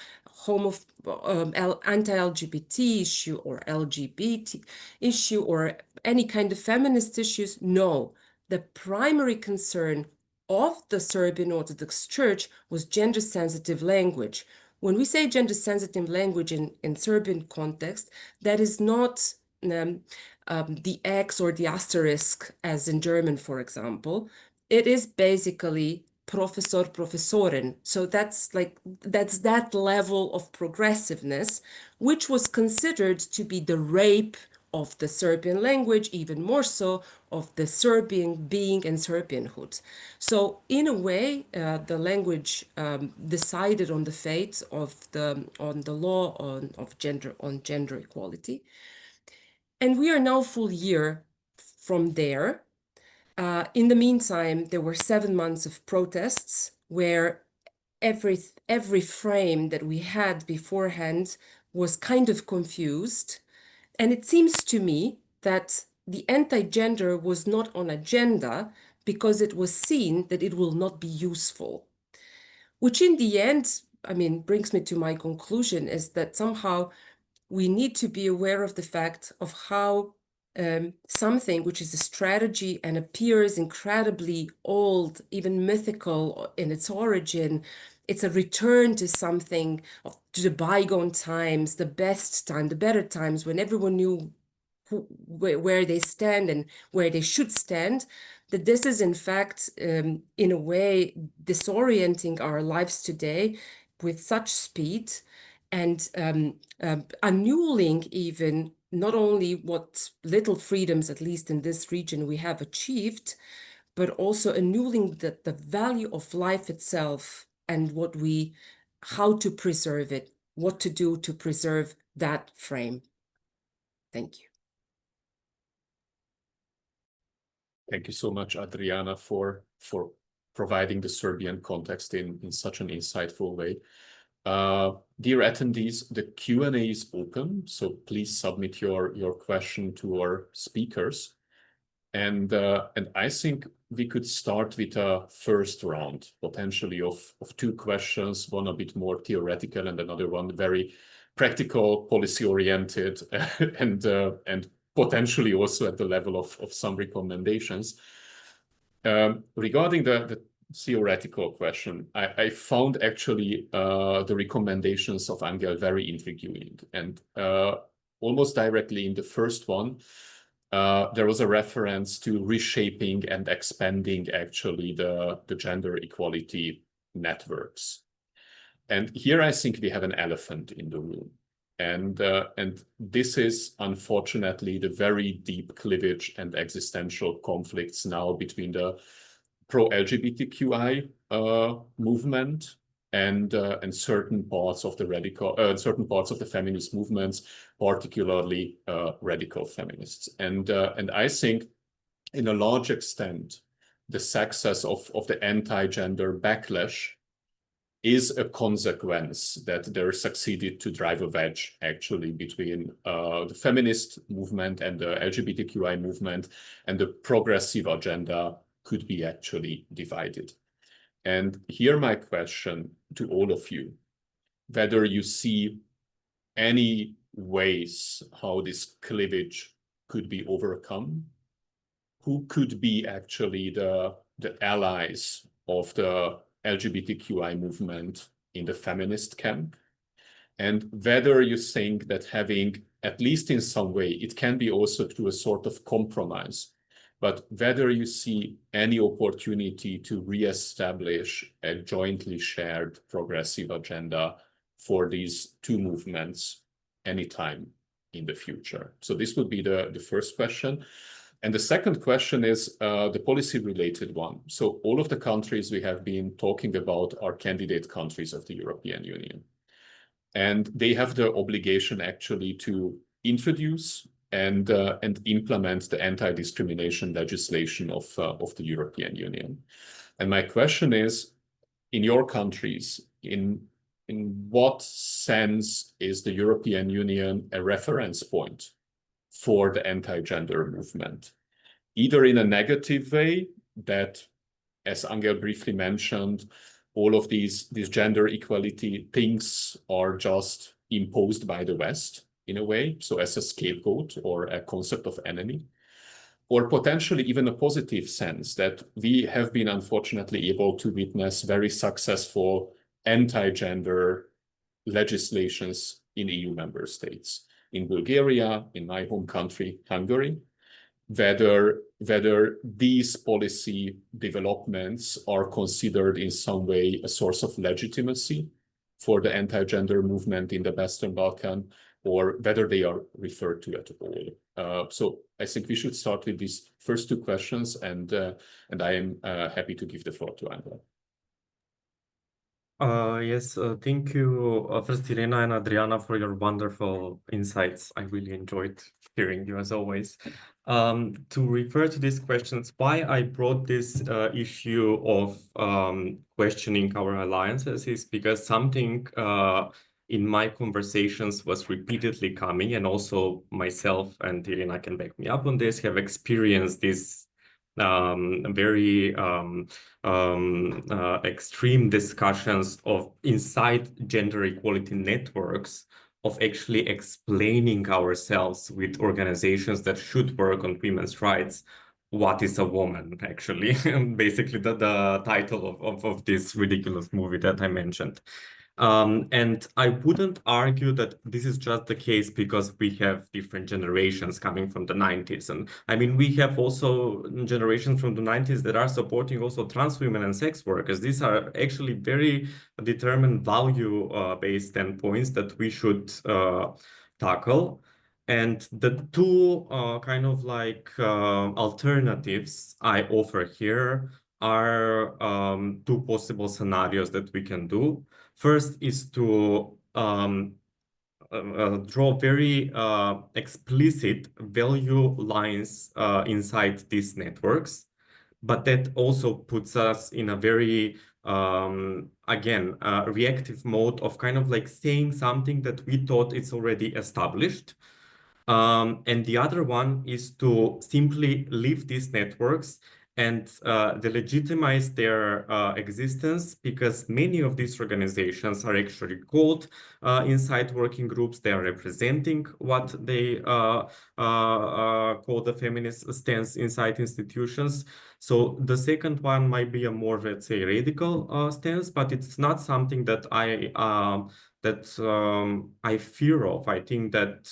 anti-LGBT issue, or LGBT issue, or any kind of feminist issues. No, the primary concern of the Serbian Orthodox Church was gender-sensitive language. When we say gender-sensitive language in Serbian context, that is not the X or the asterisk as in German, for example. It is basically professor, professorin. So that's that level of progressiveness, which was considered to be the rape of the Serbian language, even more so of the Serbian being and Serbianhood. So in a way, the language decided on the fate of on the law on gender equality. And we are now full year from there. In the meantime, there were 7 months of protests where every frame that we had beforehand was kind of confused. And it seems to me that the anti-gender was not on agenda because it was seen that it will not be useful. Which in the end, I mean, brings me to my conclusion is that somehow we need to be aware of the fact of how something which is a strategy and appears incredibly old, even mythical in its origin, it's a return to something, to the bygone times, the best time, the better times when everyone knew where they stand and where they should stand, that this is in fact, in a way, disorienting our lives today with such speed and annulling even not only what little freedoms, at least in this region, we have achieved, but also annulling the value of life itself and how to preserve it, what to do to preserve that frame. Thank you. Thank you so much, Adriana, for providing the Serbian context in such an insightful way. Dear attendees, the Q&A is open, so please submit your question to our speakers. And I think we could start with a first round, potentially of 2 questions, one a bit more theoretical and another one very practical, policy-oriented, and potentially also at the level of some recommendations. Regarding the theoretical question, I found actually the recommendations of Angel very intriguing. And almost directly in the first one, there was a reference to reshaping and expanding actually the gender equality networks. And here I think we have an elephant in the room. And this is unfortunately the very deep cleavage and existential conflicts now between the pro-LGBTQI movement and certain parts of the certain parts of the feminist movements, particularly radical feminists. And I think, in a large extent, the success of the anti-gender backlash is a consequence that there succeeded to drive a wedge actually between the feminist movement and the LGBTQI movement, and the progressive agenda could be actually divided. And here my question to all of you, whether you see any ways how this cleavage could be overcome, who could be actually the allies of the LGBTQI movement in the feminist camp, and whether you think that having, at least in some way, it can be also through a sort of compromise, but whether you see any opportunity to re-establish a jointly shared progressive agenda for these two movements anytime in the future. So this would be the first question. And the second question is the policy-related one. So all of the countries we have been talking about are candidate countries of the European Union. And they have the obligation actually to introduce and implement the anti-discrimination legislation of the European Union. And my question is, in your countries, in what sense is the European Union a reference point for the anti-gender movement? Either in a negative way, that, as Angel briefly mentioned, all of these gender equality things are just imposed by the West in a way, so as a scapegoat or a concept of enemy, or potentially even a positive sense that we have been unfortunately able to witness very successful anti-gender legislations in EU member states, in Bulgaria, in my home country, Hungary, whether these policy developments are considered in some way a source of legitimacy for the anti-gender movement in the Western Balkans, or whether they are referred to at all. So I think we should start with these first two questions, and I am happy to give the floor to Angela. Yes, thank you, first Irena and Adriana, for your wonderful insights. I really enjoyed hearing you as always. To refer to these questions, why I brought this issue of questioning our alliances is because something in my conversations was repeatedly coming, and also myself and Irena can back me up on this, have experienced this very extreme discussions of inside gender equality networks, of actually explaining ourselves with organizations that should work on women's rights. What is a woman, actually? Basically, the title of this ridiculous movie that I mentioned. And I wouldn't argue that this is just the case because we have different generations coming from the 90s. And I mean, we have also generations from the 90s that are supporting also trans women and sex workers. These are actually very determined value-based endpoints that we should tackle. And the two kind of like alternatives I offer here are two possible scenarios that we can do. First is to draw very explicit value lines inside these networks, but that also puts us in a very, again, reactive mode of kind of like saying something that we thought is already established. And the other one is to simply leave these networks and delegitimize their existence, because many of these organizations are actually called inside working groups. They are representing what they call the feminist stance inside institutions. So the second one might be a more, let's say, radical stance, but it's not something that I fear of. I think that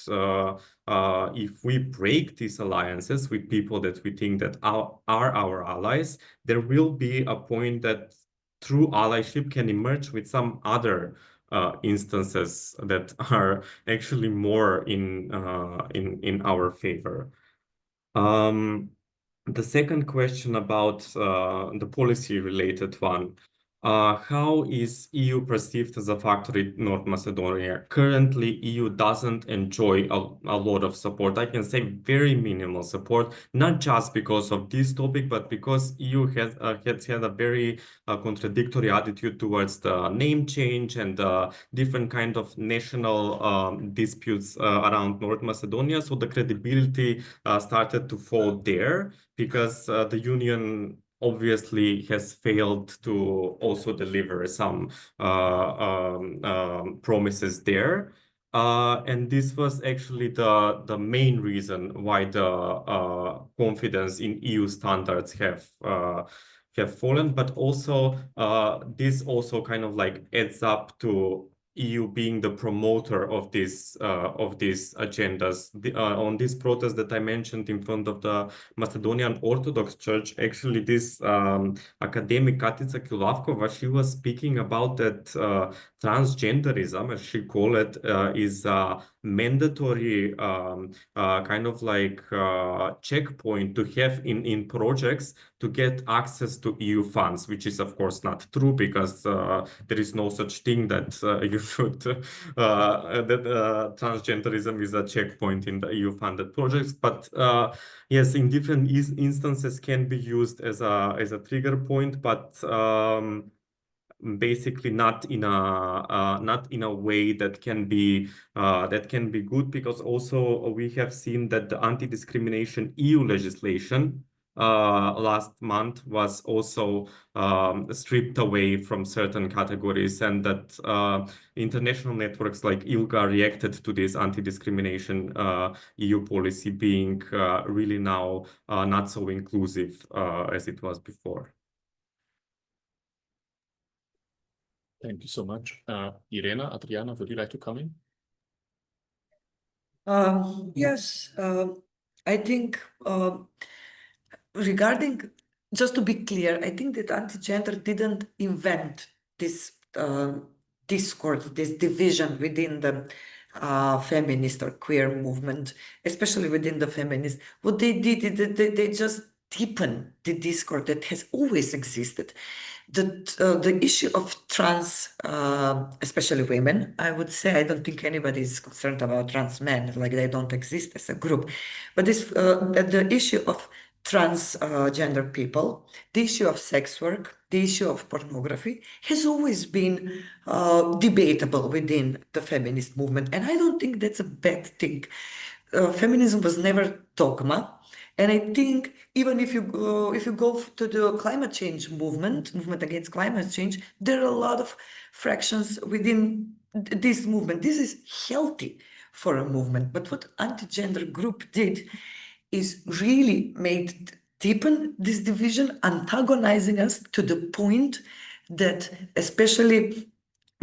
if we break these alliances with people that we think that are our allies, there will be a point that true allyship can emerge with some other instances that are actually more in our favor. The second question about the policy-related one. How is EU perceived as a factor in North Macedonia? Currently, EU doesn't enjoy a lot of support. I can say very minimal support, not just because of this topic, but because EU has had a very contradictory attitude towards the name change and different kind of national disputes around North Macedonia. So the credibility started to fall there because the Union obviously has failed to also deliver some promises there. And this was actually the main reason why the confidence in EU standards have fallen, but also this also kind of like adds up to EU being the promoter of these agendas. On this protest that I mentioned in front of the Macedonian Orthodox Church, actually this academic Katica Kulavkova, she was speaking about that transgenderism, as she called it, is a mandatory kind of like checkpoint to have in projects to get access to EU funds, which is of course not true because there is no such thing that you should that transgenderism is a checkpoint in the EU funded projects. But yes, in different instances can be used as a trigger point, but basically not in a way that can be good, because also we have seen that the anti-discrimination EU legislation last month was also stripped away from certain categories, and that international networks like ILGA reacted to this anti-discrimination EU policy being really now not so inclusive as it was before. Thank you so much. Irena, Adriana, would you like to come in? Yes, I think regarding, just to be clear, I think that anti-gender didn't invent this discord, this division within the feminist or queer movement, especially within the feminists. What they did is that they just deepened the discord that has always existed. The issue of trans, especially women, I would say, I don't think anybody is concerned about trans men, like they don't exist as a group. But the issue of transgender people, the issue of sex work, the issue of pornography has always been debatable within the feminist movement. And I don't think that's a bad thing. Feminism was never dogma. And I think even if you go to the climate change movement against climate change, there are a lot of fractions within this movement. This is healthy for a movement. But what anti-gender group did is really deepen this division, antagonizing us to the point that especially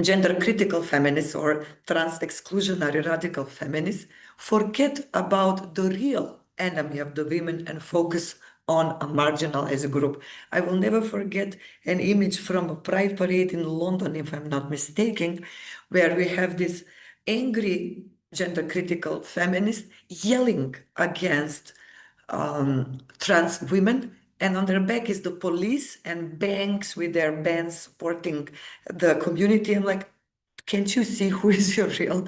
gender critical feminists or trans exclusionary radical feminists forget about the real enemy of the women and focus on a marginalized group. I will never forget an image from a pride parade in London, if I'm not mistaken, where we have this angry gender critical feminist yelling against trans women, and on their back is the police and banks with their bands supporting the community. I'm like, can't you see who is your real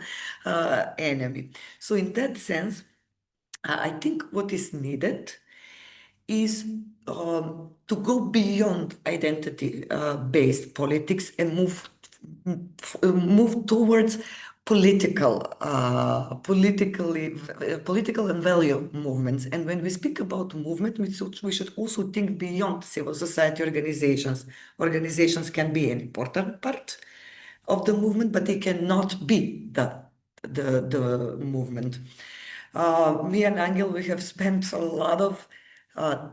enemy? So in that sense, I think what is needed is to go beyond identity-based politics and move towards political and value movements. And when we speak about movement, we should also think beyond civil society organizations. Organizations can be an important part of the movement, but they cannot be the movement. Me and Angel, we have spent a lot of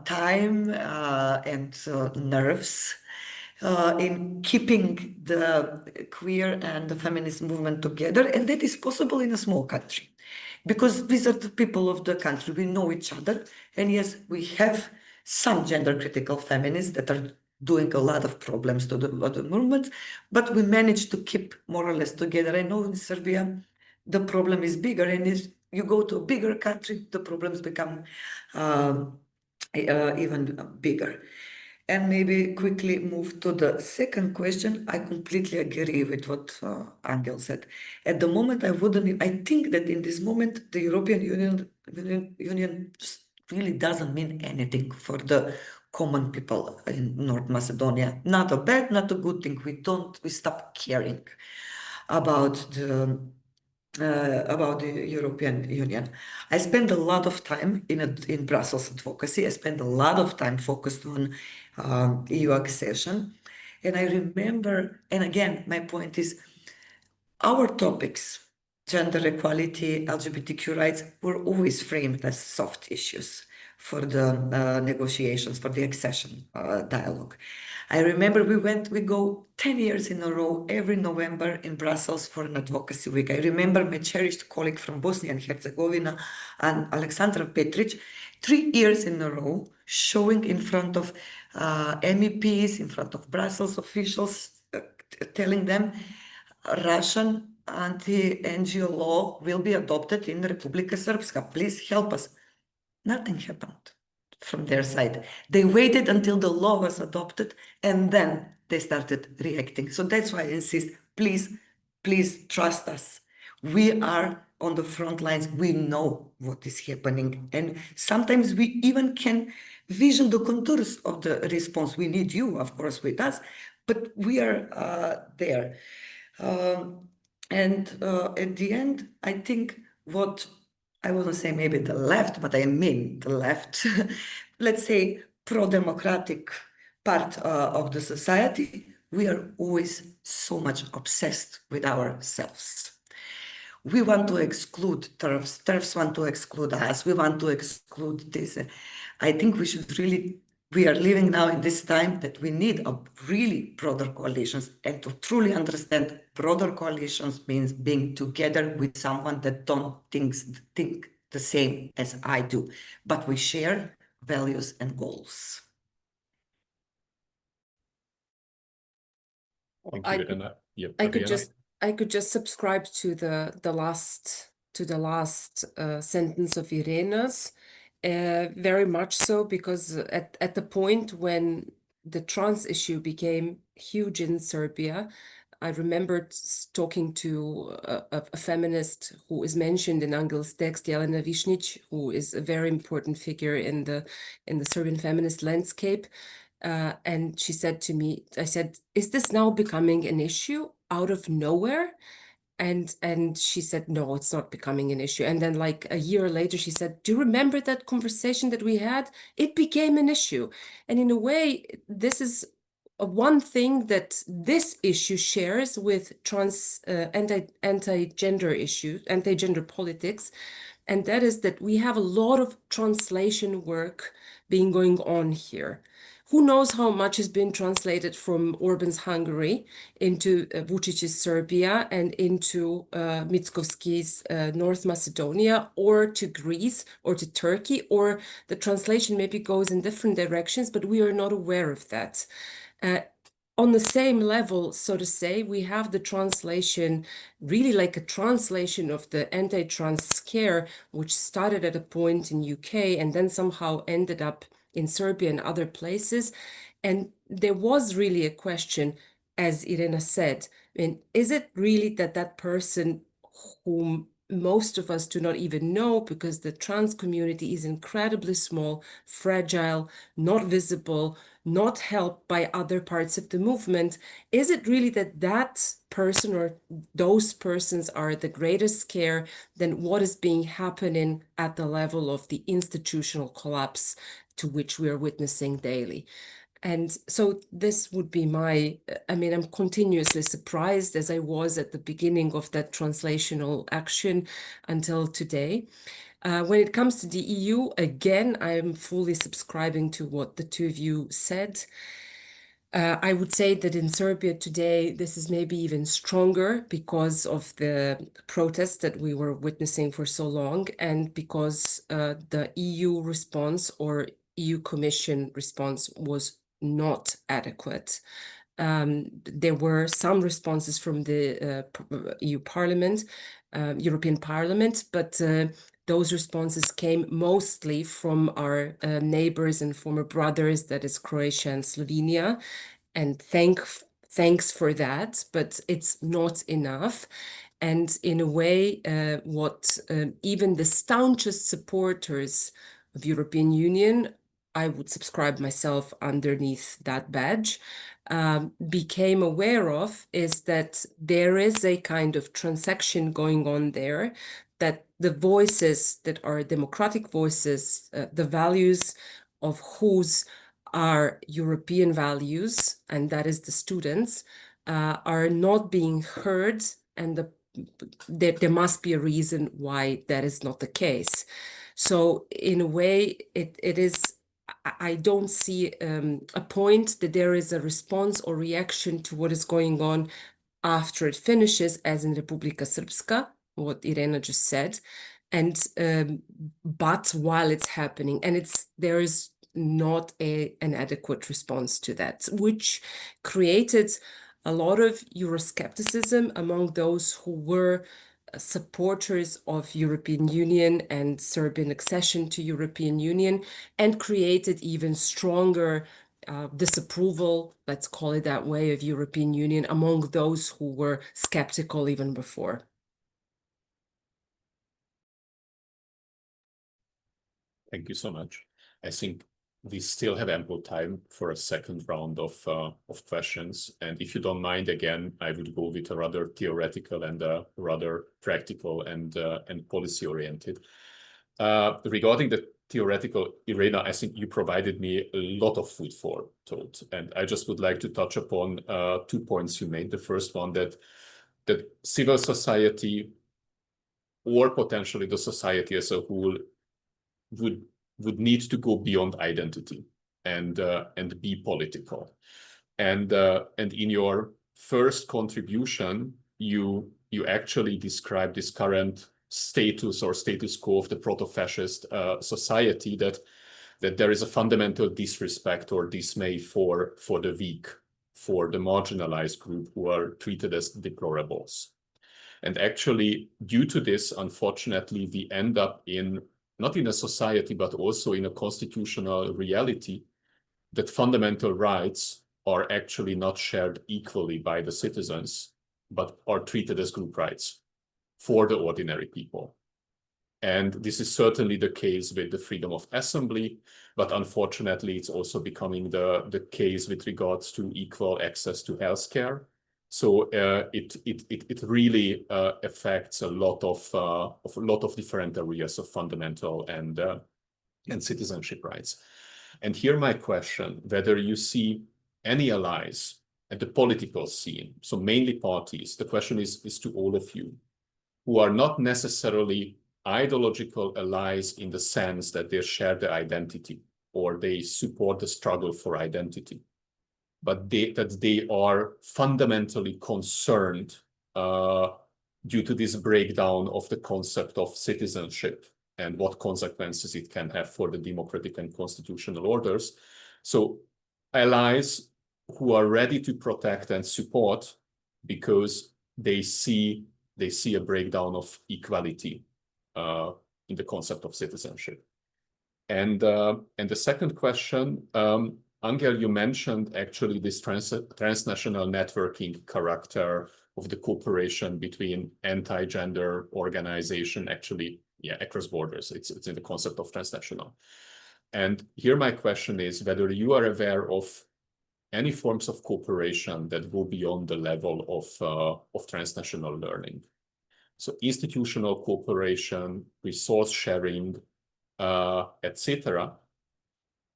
time and nerves in keeping the queer and the feminist movement together, and that is possible in a small country because these are the people of the country. We know each other, and yes, we have some gender critical feminists that are doing a lot of problems to the movement, but we managed to keep more or less together. I know in Serbia, the problem is bigger, and if you go to a bigger country, the problems become even bigger. And maybe quickly move to the second question. I completely agree with what Angel said. At the moment, I think that in this moment, the European Union just really doesn't mean anything for the common people in North Macedonia. Not a bad, not a good thing. We stop caring about the European Union. I spend a lot of time in Brussels advocacy. I spend a lot of time focused on EU accession. And I remember, and again, my point is, our topics, gender equality, LGBTQ rights, were always framed as soft issues for the negotiations, for the accession dialogue. I remember we go 10 years in a row every November in Brussels for an advocacy week. I remember my cherished colleague from Bosnia and Herzegovina, and Alexandra Petric, 3 years in a row showing in front of MEPs, in front of Brussels officials, telling them Russian anti-NGO law will be adopted in Republika Srpska. Please help us. Nothing happened from their side. They waited until the law was adopted, and then they started reacting. So that's why I insist, please, please trust us. We are on the front lines. We know what is happening. And sometimes we even can vision the contours of the response. We need you, of course, with us, but we are there. And at the end, I think what I wouldn't say maybe the left, but I mean the left, let's say pro-democratic part of the society, we are always so much obsessed with ourselves. We want to exclude TERFs, TERFs want to exclude us, we want to exclude this. I think we are living now in this time that we need a really broader coalitions, and to truly understand broader coalitions means being together with someone that don't think the same as I do, but we share values and goals. Thank I you, could- Irena. Yeah, I could Adriana? just subscribe to the last sentence of Irena's, very much so, because at the point when the trans issue became huge in Serbia, I remembered talking to a feminist who is mentioned in Angel's text, Jelena Višnjić, who is a very important figure in the Serbian feminist landscape. And she said to me, I said, is this now becoming an issue out of nowhere? And she said, no, it's not becoming an issue. And then like a year later, she said, do you remember that conversation that we had? It became an issue. And in a way, this is one thing that this issue shares with anti-gender issues, anti-gender politics. And that is that we have a lot of translation work being going on here. Who knows how much has been translated from Orban's Hungary into Vučić's Serbia and into Mickovski's North Macedonia, or to Greece or to Turkey, or the translation maybe goes in different directions, but we are not aware of that. On the same level, so to say, we have the translation, really like a translation of the anti-trans scare, which started at a point in UK and then somehow ended up in Serbia and other places. And there was really a question, as Irena said, I mean, is it really that person whom most of us do not even know, because the trans community is incredibly small, fragile, not visible, not helped by other parts of the movement, is it really that person or those persons are the greatest scare than what is being happening at the level of the institutional collapse to which we are witnessing daily? And so this would be I'm continuously surprised, as I was at the beginning of that translational action until today. When it comes to the EU, again, I'm fully subscribing to what the two of you said. I would say that in Serbia today, this is maybe even stronger because of the protests that we were witnessing for so long, and because the EU response or EU Commission response was not adequate. There were some responses from the EU Parliament, European Parliament, but those responses came mostly from our neighbors and former brothers, that is Croatia and Slovenia, and thanks for that, but it's not enough. And in a way, what even the staunchest supporters of European Union, I would subscribe myself underneath that badge, became aware of is that there is a kind of transaction going on there, that the voices that are democratic voices, the values of whose are European values, and that is the students, are not being heard, and there must be a reason why that is not the case. So in a way, it is, I don't see a point that there is a response or reaction to what is going on after it finishes, as in Republika Srpska, what Irena just said, and but while it's happening, and there is not an adequate response to that, which created a lot of Euroscepticism among those who were supporters of European Union and Serbian accession to European Union, and created even stronger disapproval, let's call it that way, of European Union among those who were skeptical even before. Thank you so much. I think we still have ample time for a second round of questions. And if you don't mind, again, I would go with a rather theoretical and rather practical and policy-oriented. Regarding the theoretical, Irena, I think you provided me a lot of food for thought. And I just would like to touch upon 2 points you made. The first one, that civil society, or potentially the society as a whole, would need to go beyond identity and be political. And in your first contribution, you actually described this current status or status quo of the proto-fascist society, that there is a fundamental disrespect or dismay for the weak, for the marginalized group who are treated as deplorables. And actually, due to this, unfortunately, we end up not in a society, but also in a constitutional reality, that fundamental rights are actually not shared equally by the citizens, but are treated as group rights for the ordinary people. And this is certainly the case with the freedom of assembly, but unfortunately, it's also becoming the case with regards to equal access to healthcare. So it really affects a lot of different areas of fundamental and citizenship rights. And here my question, whether you see any allies at the political scene, so mainly parties, the question is to all of you, who are not necessarily ideological allies in the sense that they share the identity or they support the struggle for identity, but that they are fundamentally concerned due to this breakdown of the concept of citizenship and what consequences it can have for the democratic and constitutional orders. So allies who are ready to protect and support because they see a breakdown of equality in the concept of citizenship. And the second question, Angel, you mentioned actually this transnational networking character of the cooperation between anti-gender organization, actually, across borders. It's in the concept of transnational. And here my question is whether you are aware of any forms of cooperation that go beyond the level of transnational learning. So institutional cooperation, resource sharing, etc.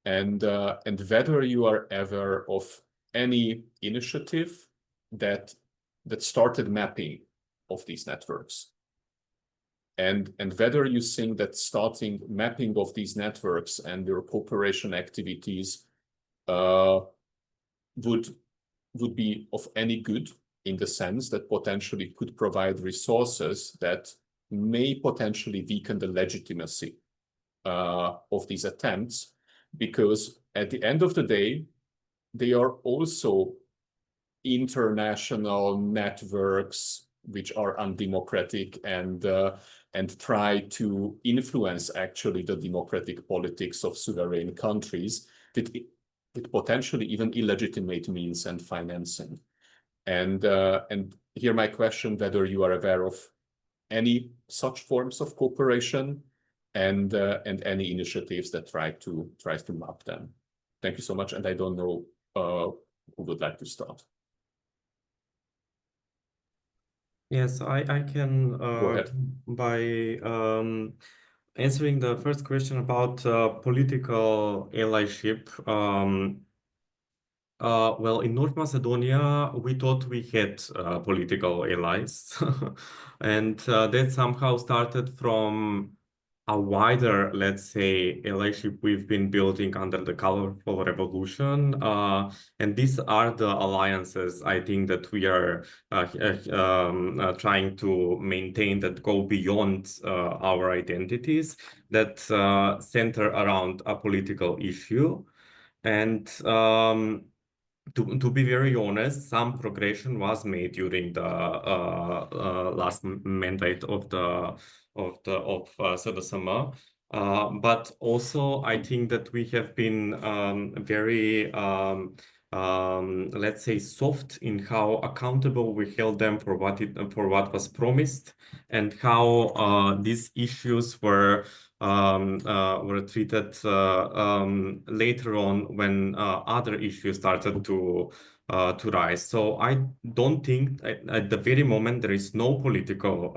And whether you are aware of any initiative that started mapping of these networks, and whether you think that starting mapping of these networks and your cooperation activities would be of any good, in the sense that potentially could provide resources that may potentially weaken the legitimacy of these attempts, because at the end of the day, they are also international networks which are undemocratic and try to influence actually the democratic politics of sovereign countries with potentially even illegitimate means and financing. And here my question, whether you are aware of any such forms of cooperation and any initiatives that try to map them. Thank you so much. And I don't know who would like to start. Yes, I can Go ahead. by answering the first question about political allyship. Well, in North Macedonia, we thought we had political allies, and that somehow started from a wider, let's say, allyship we've been building under the colorful revolution. And these are the alliances I think that we are trying to maintain, that go beyond our identities, that center around a political issue. And to be very honest, some progression was made during the last mandate of SDSM. But also, I think that we have been very, let's say, soft in how accountable we held them for what was promised, and how these issues were treated later on when other issues started to rise. So I don't think at the very moment there is no political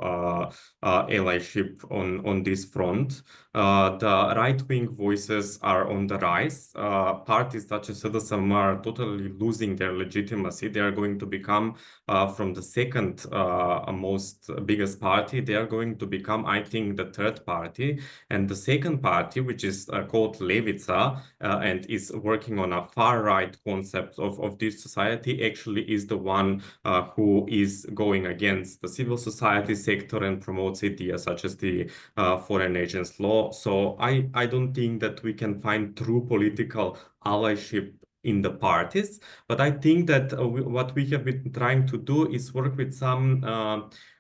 allyship on this front. The right-wing voices are on the rise. Parties such as SDSM are totally losing their legitimacy. They are going to become, from the second most biggest party, they are going to become, I think, the third party. And the second party, which is called Levica, and is working on a far-right concept of this society, actually is the one who is going against the civil society sector and promotes ideas such as the foreign agents law. So I don't think that we can find true political allyship in the parties, but I think that what we have been trying to do is work with some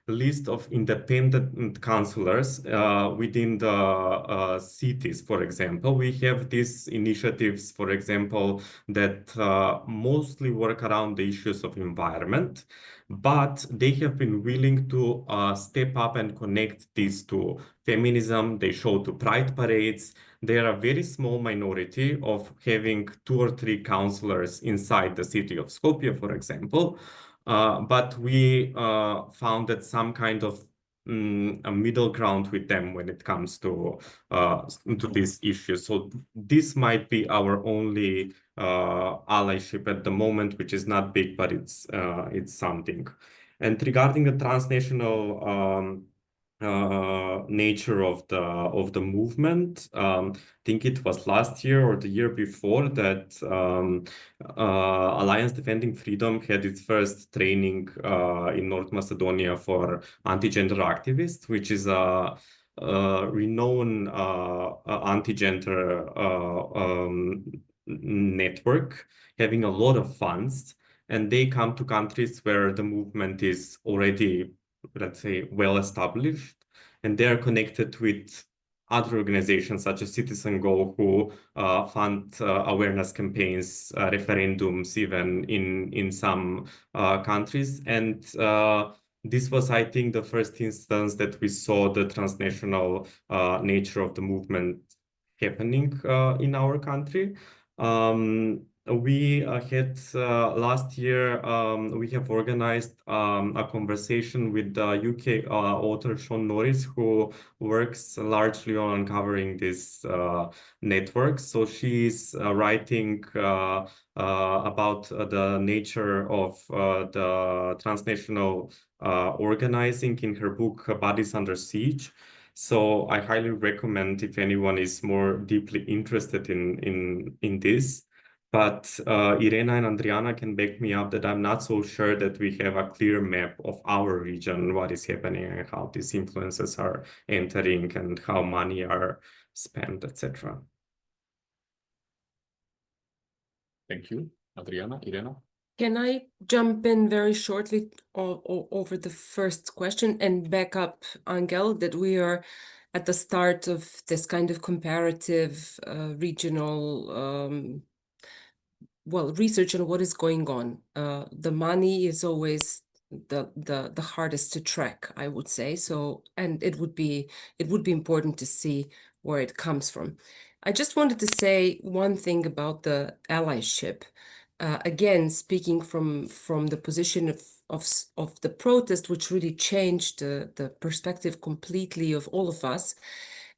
list of independent councillors within the cities. For example, we have these initiatives, for example, that mostly work around the issues of environment, but they have been willing to step up and connect these to feminism. They show to pride parades. They are a very small minority of having 2 or 3 councillors inside the city of Skopje, for example. But we found that some kind of a middle ground with them when it comes to these issues. So this might be our only allyship at the moment, which is not big, but it's something. And regarding the transnational nature of the movement, I think it was last year or the year before that Alliance Defending Freedom had its first training in North Macedonia for anti-gender activists, which is a renowned anti-gender network having a lot of funds, and they come to countries where the movement is already, let's say, well established, and they are connected with other organizations such as Citizen Go, who fund awareness campaigns, referendums, even in some countries. And this was, I think, the first instance that we saw the transnational nature of the movement happening in our country. We had last year, we have organized a conversation with the UK author Sean Norris, who works largely on uncovering this network. So she's writing about the nature of the transnational organizing in her book, Bodies Under Siege. So I highly recommend if anyone is more deeply interested in this. But Irena and Andriana can back me up that I'm not so sure that we have a clear map of our region, what is happening and how these influences are entering and how money are spent, etc. Thank you. Adriana, Irena? Can I jump in very shortly over the first question and back up, Angel, that we are at the start of this kind of comparative regional research on what is going on. The money is always the hardest to track, I would say. So, and it would be important to see where it comes from. I just wanted to say one thing about the allyship. Again, speaking from the position of the protest, which really changed the perspective completely of all of us.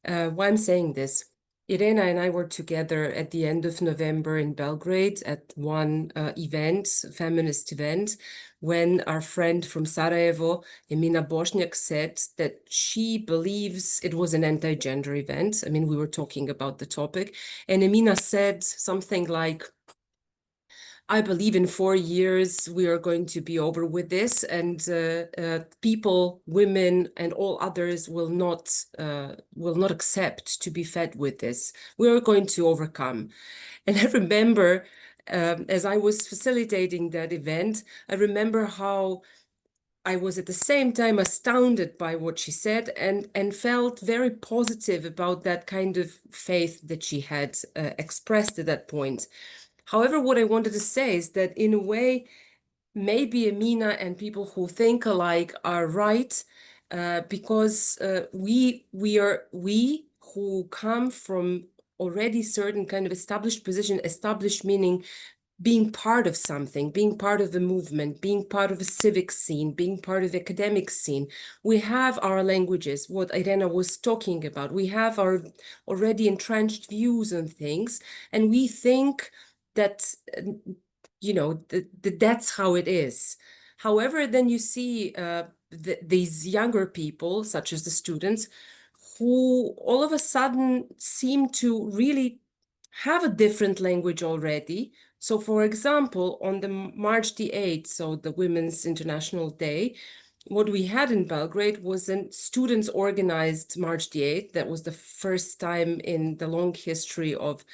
Why I'm saying this. Irena and I were together at the end of November in Belgrade at one event, feminist event, when our friend from Sarajevo, Emina Bošnjak, said that she believes it was an anti-gender event. I mean, we were talking about the topic, and Emina said something like, I believe in 4 years we are going to be over with this, and people, women, and all others will not accept to be fed with this. We are going to overcome. And I remember, as I was facilitating that event, I remember how I was at the same time astounded by what she said and felt very positive about that kind of faith that she had expressed at that point. However, what I wanted to say is that in a way, maybe Emina and people who think alike are right, because we who come from already certain kind of established position, established meaning being part of something, being part of the movement, being part of a civic scene, being part of the academic scene. We have our languages, what Irena was talking about. We have our already entrenched views on things, and we think that, that's how it is. However, then you see these younger people, such as the students, who all of a sudden seem to really have a different language already. So, for example, on the March the 8th, so the Women's International Day, what we had in Belgrade was a students organized March the 8th. That was the first time in the long history of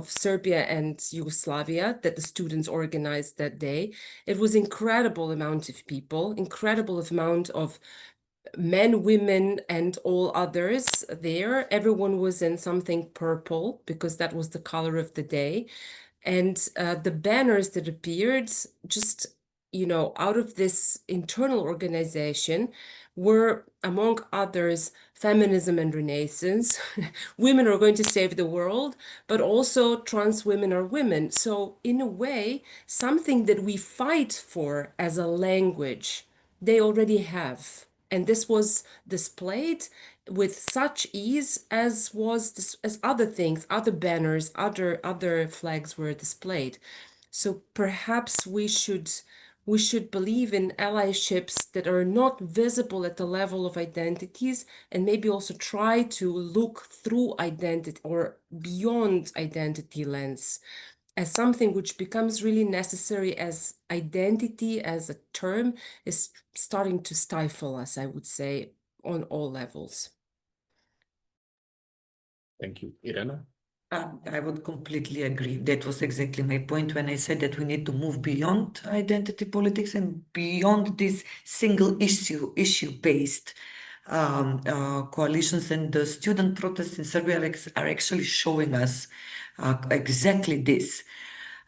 Serbia and Yugoslavia that the students organized that day. It was incredible amount of people, incredible amount of men, women, and all others there. Everyone was in something purple because that was the color of the day. And the banners that appeared just, out of this internal organization were, among others, feminism and renaissance. Women are going to save the world, but also trans women are women. So in a way, something that we fight for as a language, they already have. And this was displayed with such ease as other things, other banners, other flags were displayed. So perhaps we should believe in allyships that are not visible at the level of identities, and maybe also try to look through identity or beyond identity lens as something which becomes really necessary as identity as a term is starting to stifle us, I would say, on all levels. Thank you. Irena? I would completely agree. That was exactly my point when I said that we need to move beyond identity politics and beyond this single issue-based coalitions. And the student protests in Serbia are actually showing us exactly this.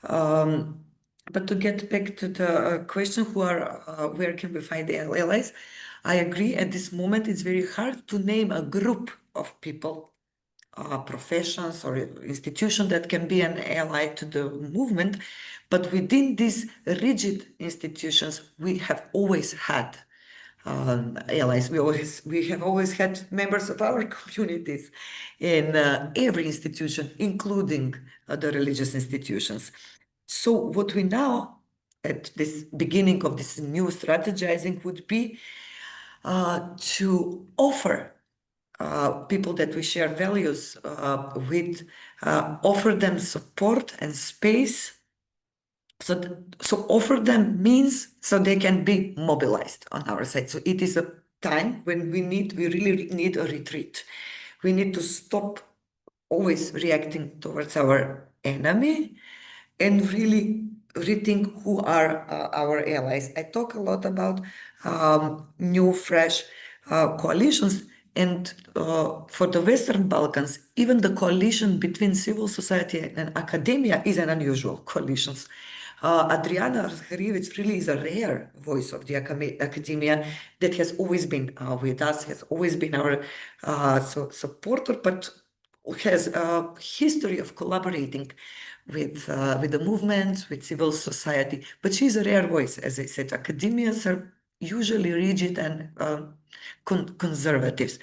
But to get back to the question, where can we find the allies? I agree. At this moment, it's very hard to name a group of people, professions or institution that can be an ally to the movement. But within these rigid institutions, we have always had allies. We have always had members of our communities in every institution, including the religious institutions. So what we now, at this beginning of this new strategizing, would be to offer people that we share values with, offer them support and space. So offer them means so they can be mobilized on our side. So it is a time when we really need a retreat. We need to stop always reacting towards our enemy and really rethink who are our allies. I talk a lot about new, fresh coalitions. And for the Western Balkans, even the coalition between civil society and academia is an unusual coalition. Adriana Arharivic really is a rare voice of the academia that has always been with us, has always been our supporter, but has a history of collaborating with the movements, with civil society. But she's a rare voice, as I said. Academians are usually rigid and conservatives.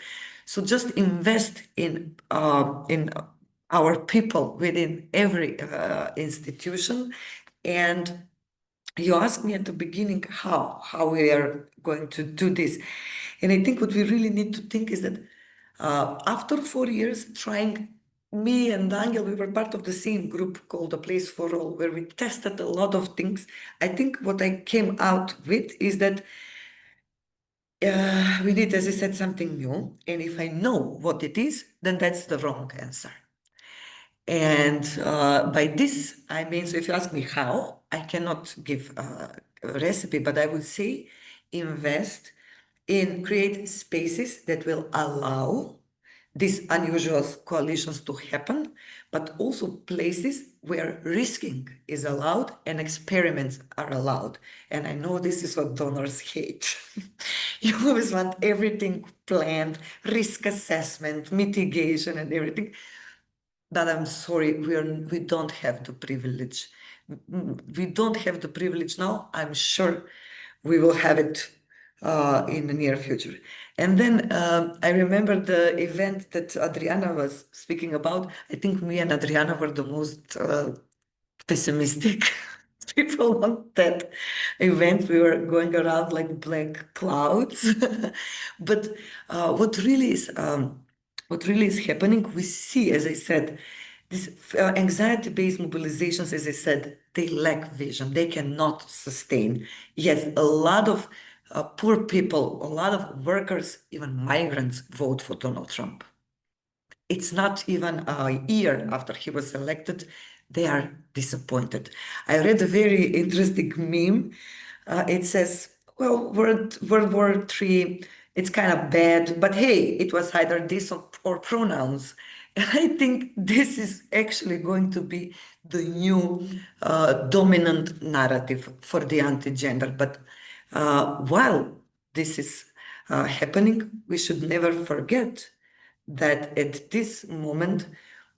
So just invest in our people within every institution. And you asked me at the beginning how we are going to do this. And I think what we really need to think is that after 4 years trying, me and Daniel, we were part of the same group called A Place for All, where we tested a lot of things. I think what I came out with is that we need, as I said, something new. And if I know what it is, then that's the wrong answer. And by this, I mean, so if you ask me how, I cannot give a recipe, but I would say invest in create spaces that will allow these unusual coalitions to happen, but also places where risking is allowed and experiments are allowed. And I know this is what donors hate. You always want everything planned, risk assessment, mitigation, and everything. But I'm sorry, we don't have the privilege. We don't have the privilege now. I'm sure we will have it in the near future. And then I remember the event that Adriana was speaking about. I think me and Adriana were the most pessimistic people on that event. We were going around like black clouds. But what really is happening, we see, as I said, these anxiety-based mobilizations, as I said, they lack vision. They cannot sustain. Yes, a lot of poor people, a lot of workers, even migrants vote for Donald Trump. It's not even a year after he was elected, they are disappointed. I read a very interesting meme. It says, well, World War III, it's kind of bad, but hey, it was either this or pronouns. And I think this is actually going to be the new dominant narrative for the anti-gender. But while this is happening, we should never forget that at this moment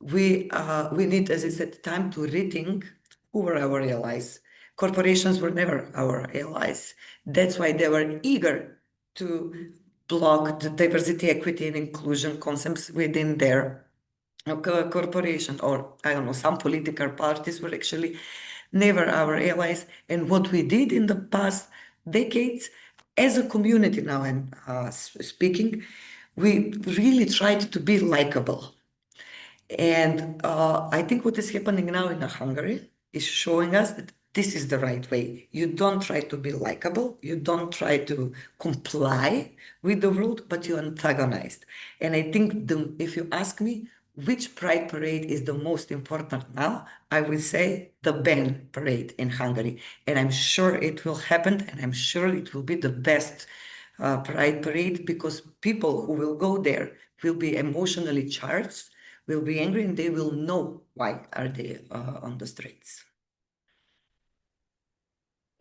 we need, as I said, time to rethink who were our allies. Corporations were never our allies. That's why they were eager to block the diversity, equity, and inclusion concepts within their corporation, or I don't know, some political parties were actually never our allies. And what we did in the past decades, as a community now I'm speaking, we really tried to be likable. And I think what is happening now in Hungary is showing us that this is the right way. You don't try to be likable, you don't try to comply with the world, but you antagonize. And I think if you ask me which pride parade is the most important now, I would say the ban parade in Hungary. And I'm sure it will happen, and I'm sure it will be the best pride parade, because people who will go there will be emotionally charged, will be angry, and they will know why are they on the streets.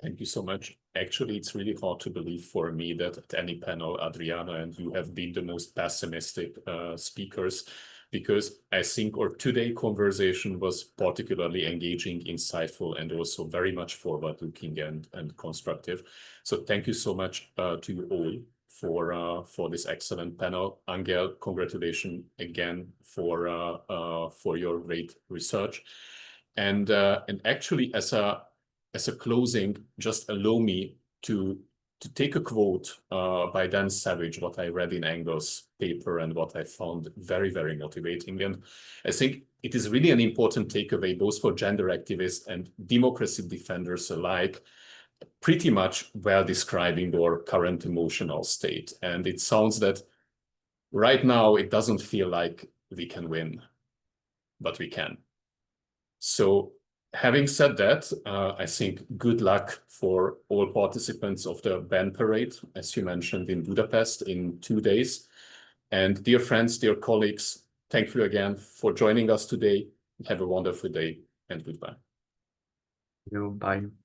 Thank you so much. Actually, it's really hard to believe for me that at any panel, Adriana and you have been the most pessimistic speakers, because I think our today conversation was particularly engaging, insightful, and also very much forward-looking and constructive. So thank you so much to you all for this excellent panel. Angel, congratulations again for your great research. And actually, as a closing, just allow me to take a quote by Dan Savage, what I read in Engel's paper and what I found very, very motivating. And I think it is really an important takeaway, both for gender activists and democracy defenders alike, pretty much well describing our current emotional state. And it sounds that right now it doesn't feel like we can win, but we can. So Having said that, I think good luck for all participants of the band parade, as you mentioned, in Budapest in 2 days. And dear friends, dear colleagues, thank you again for joining us today. Have a wonderful day and goodbye. Bye.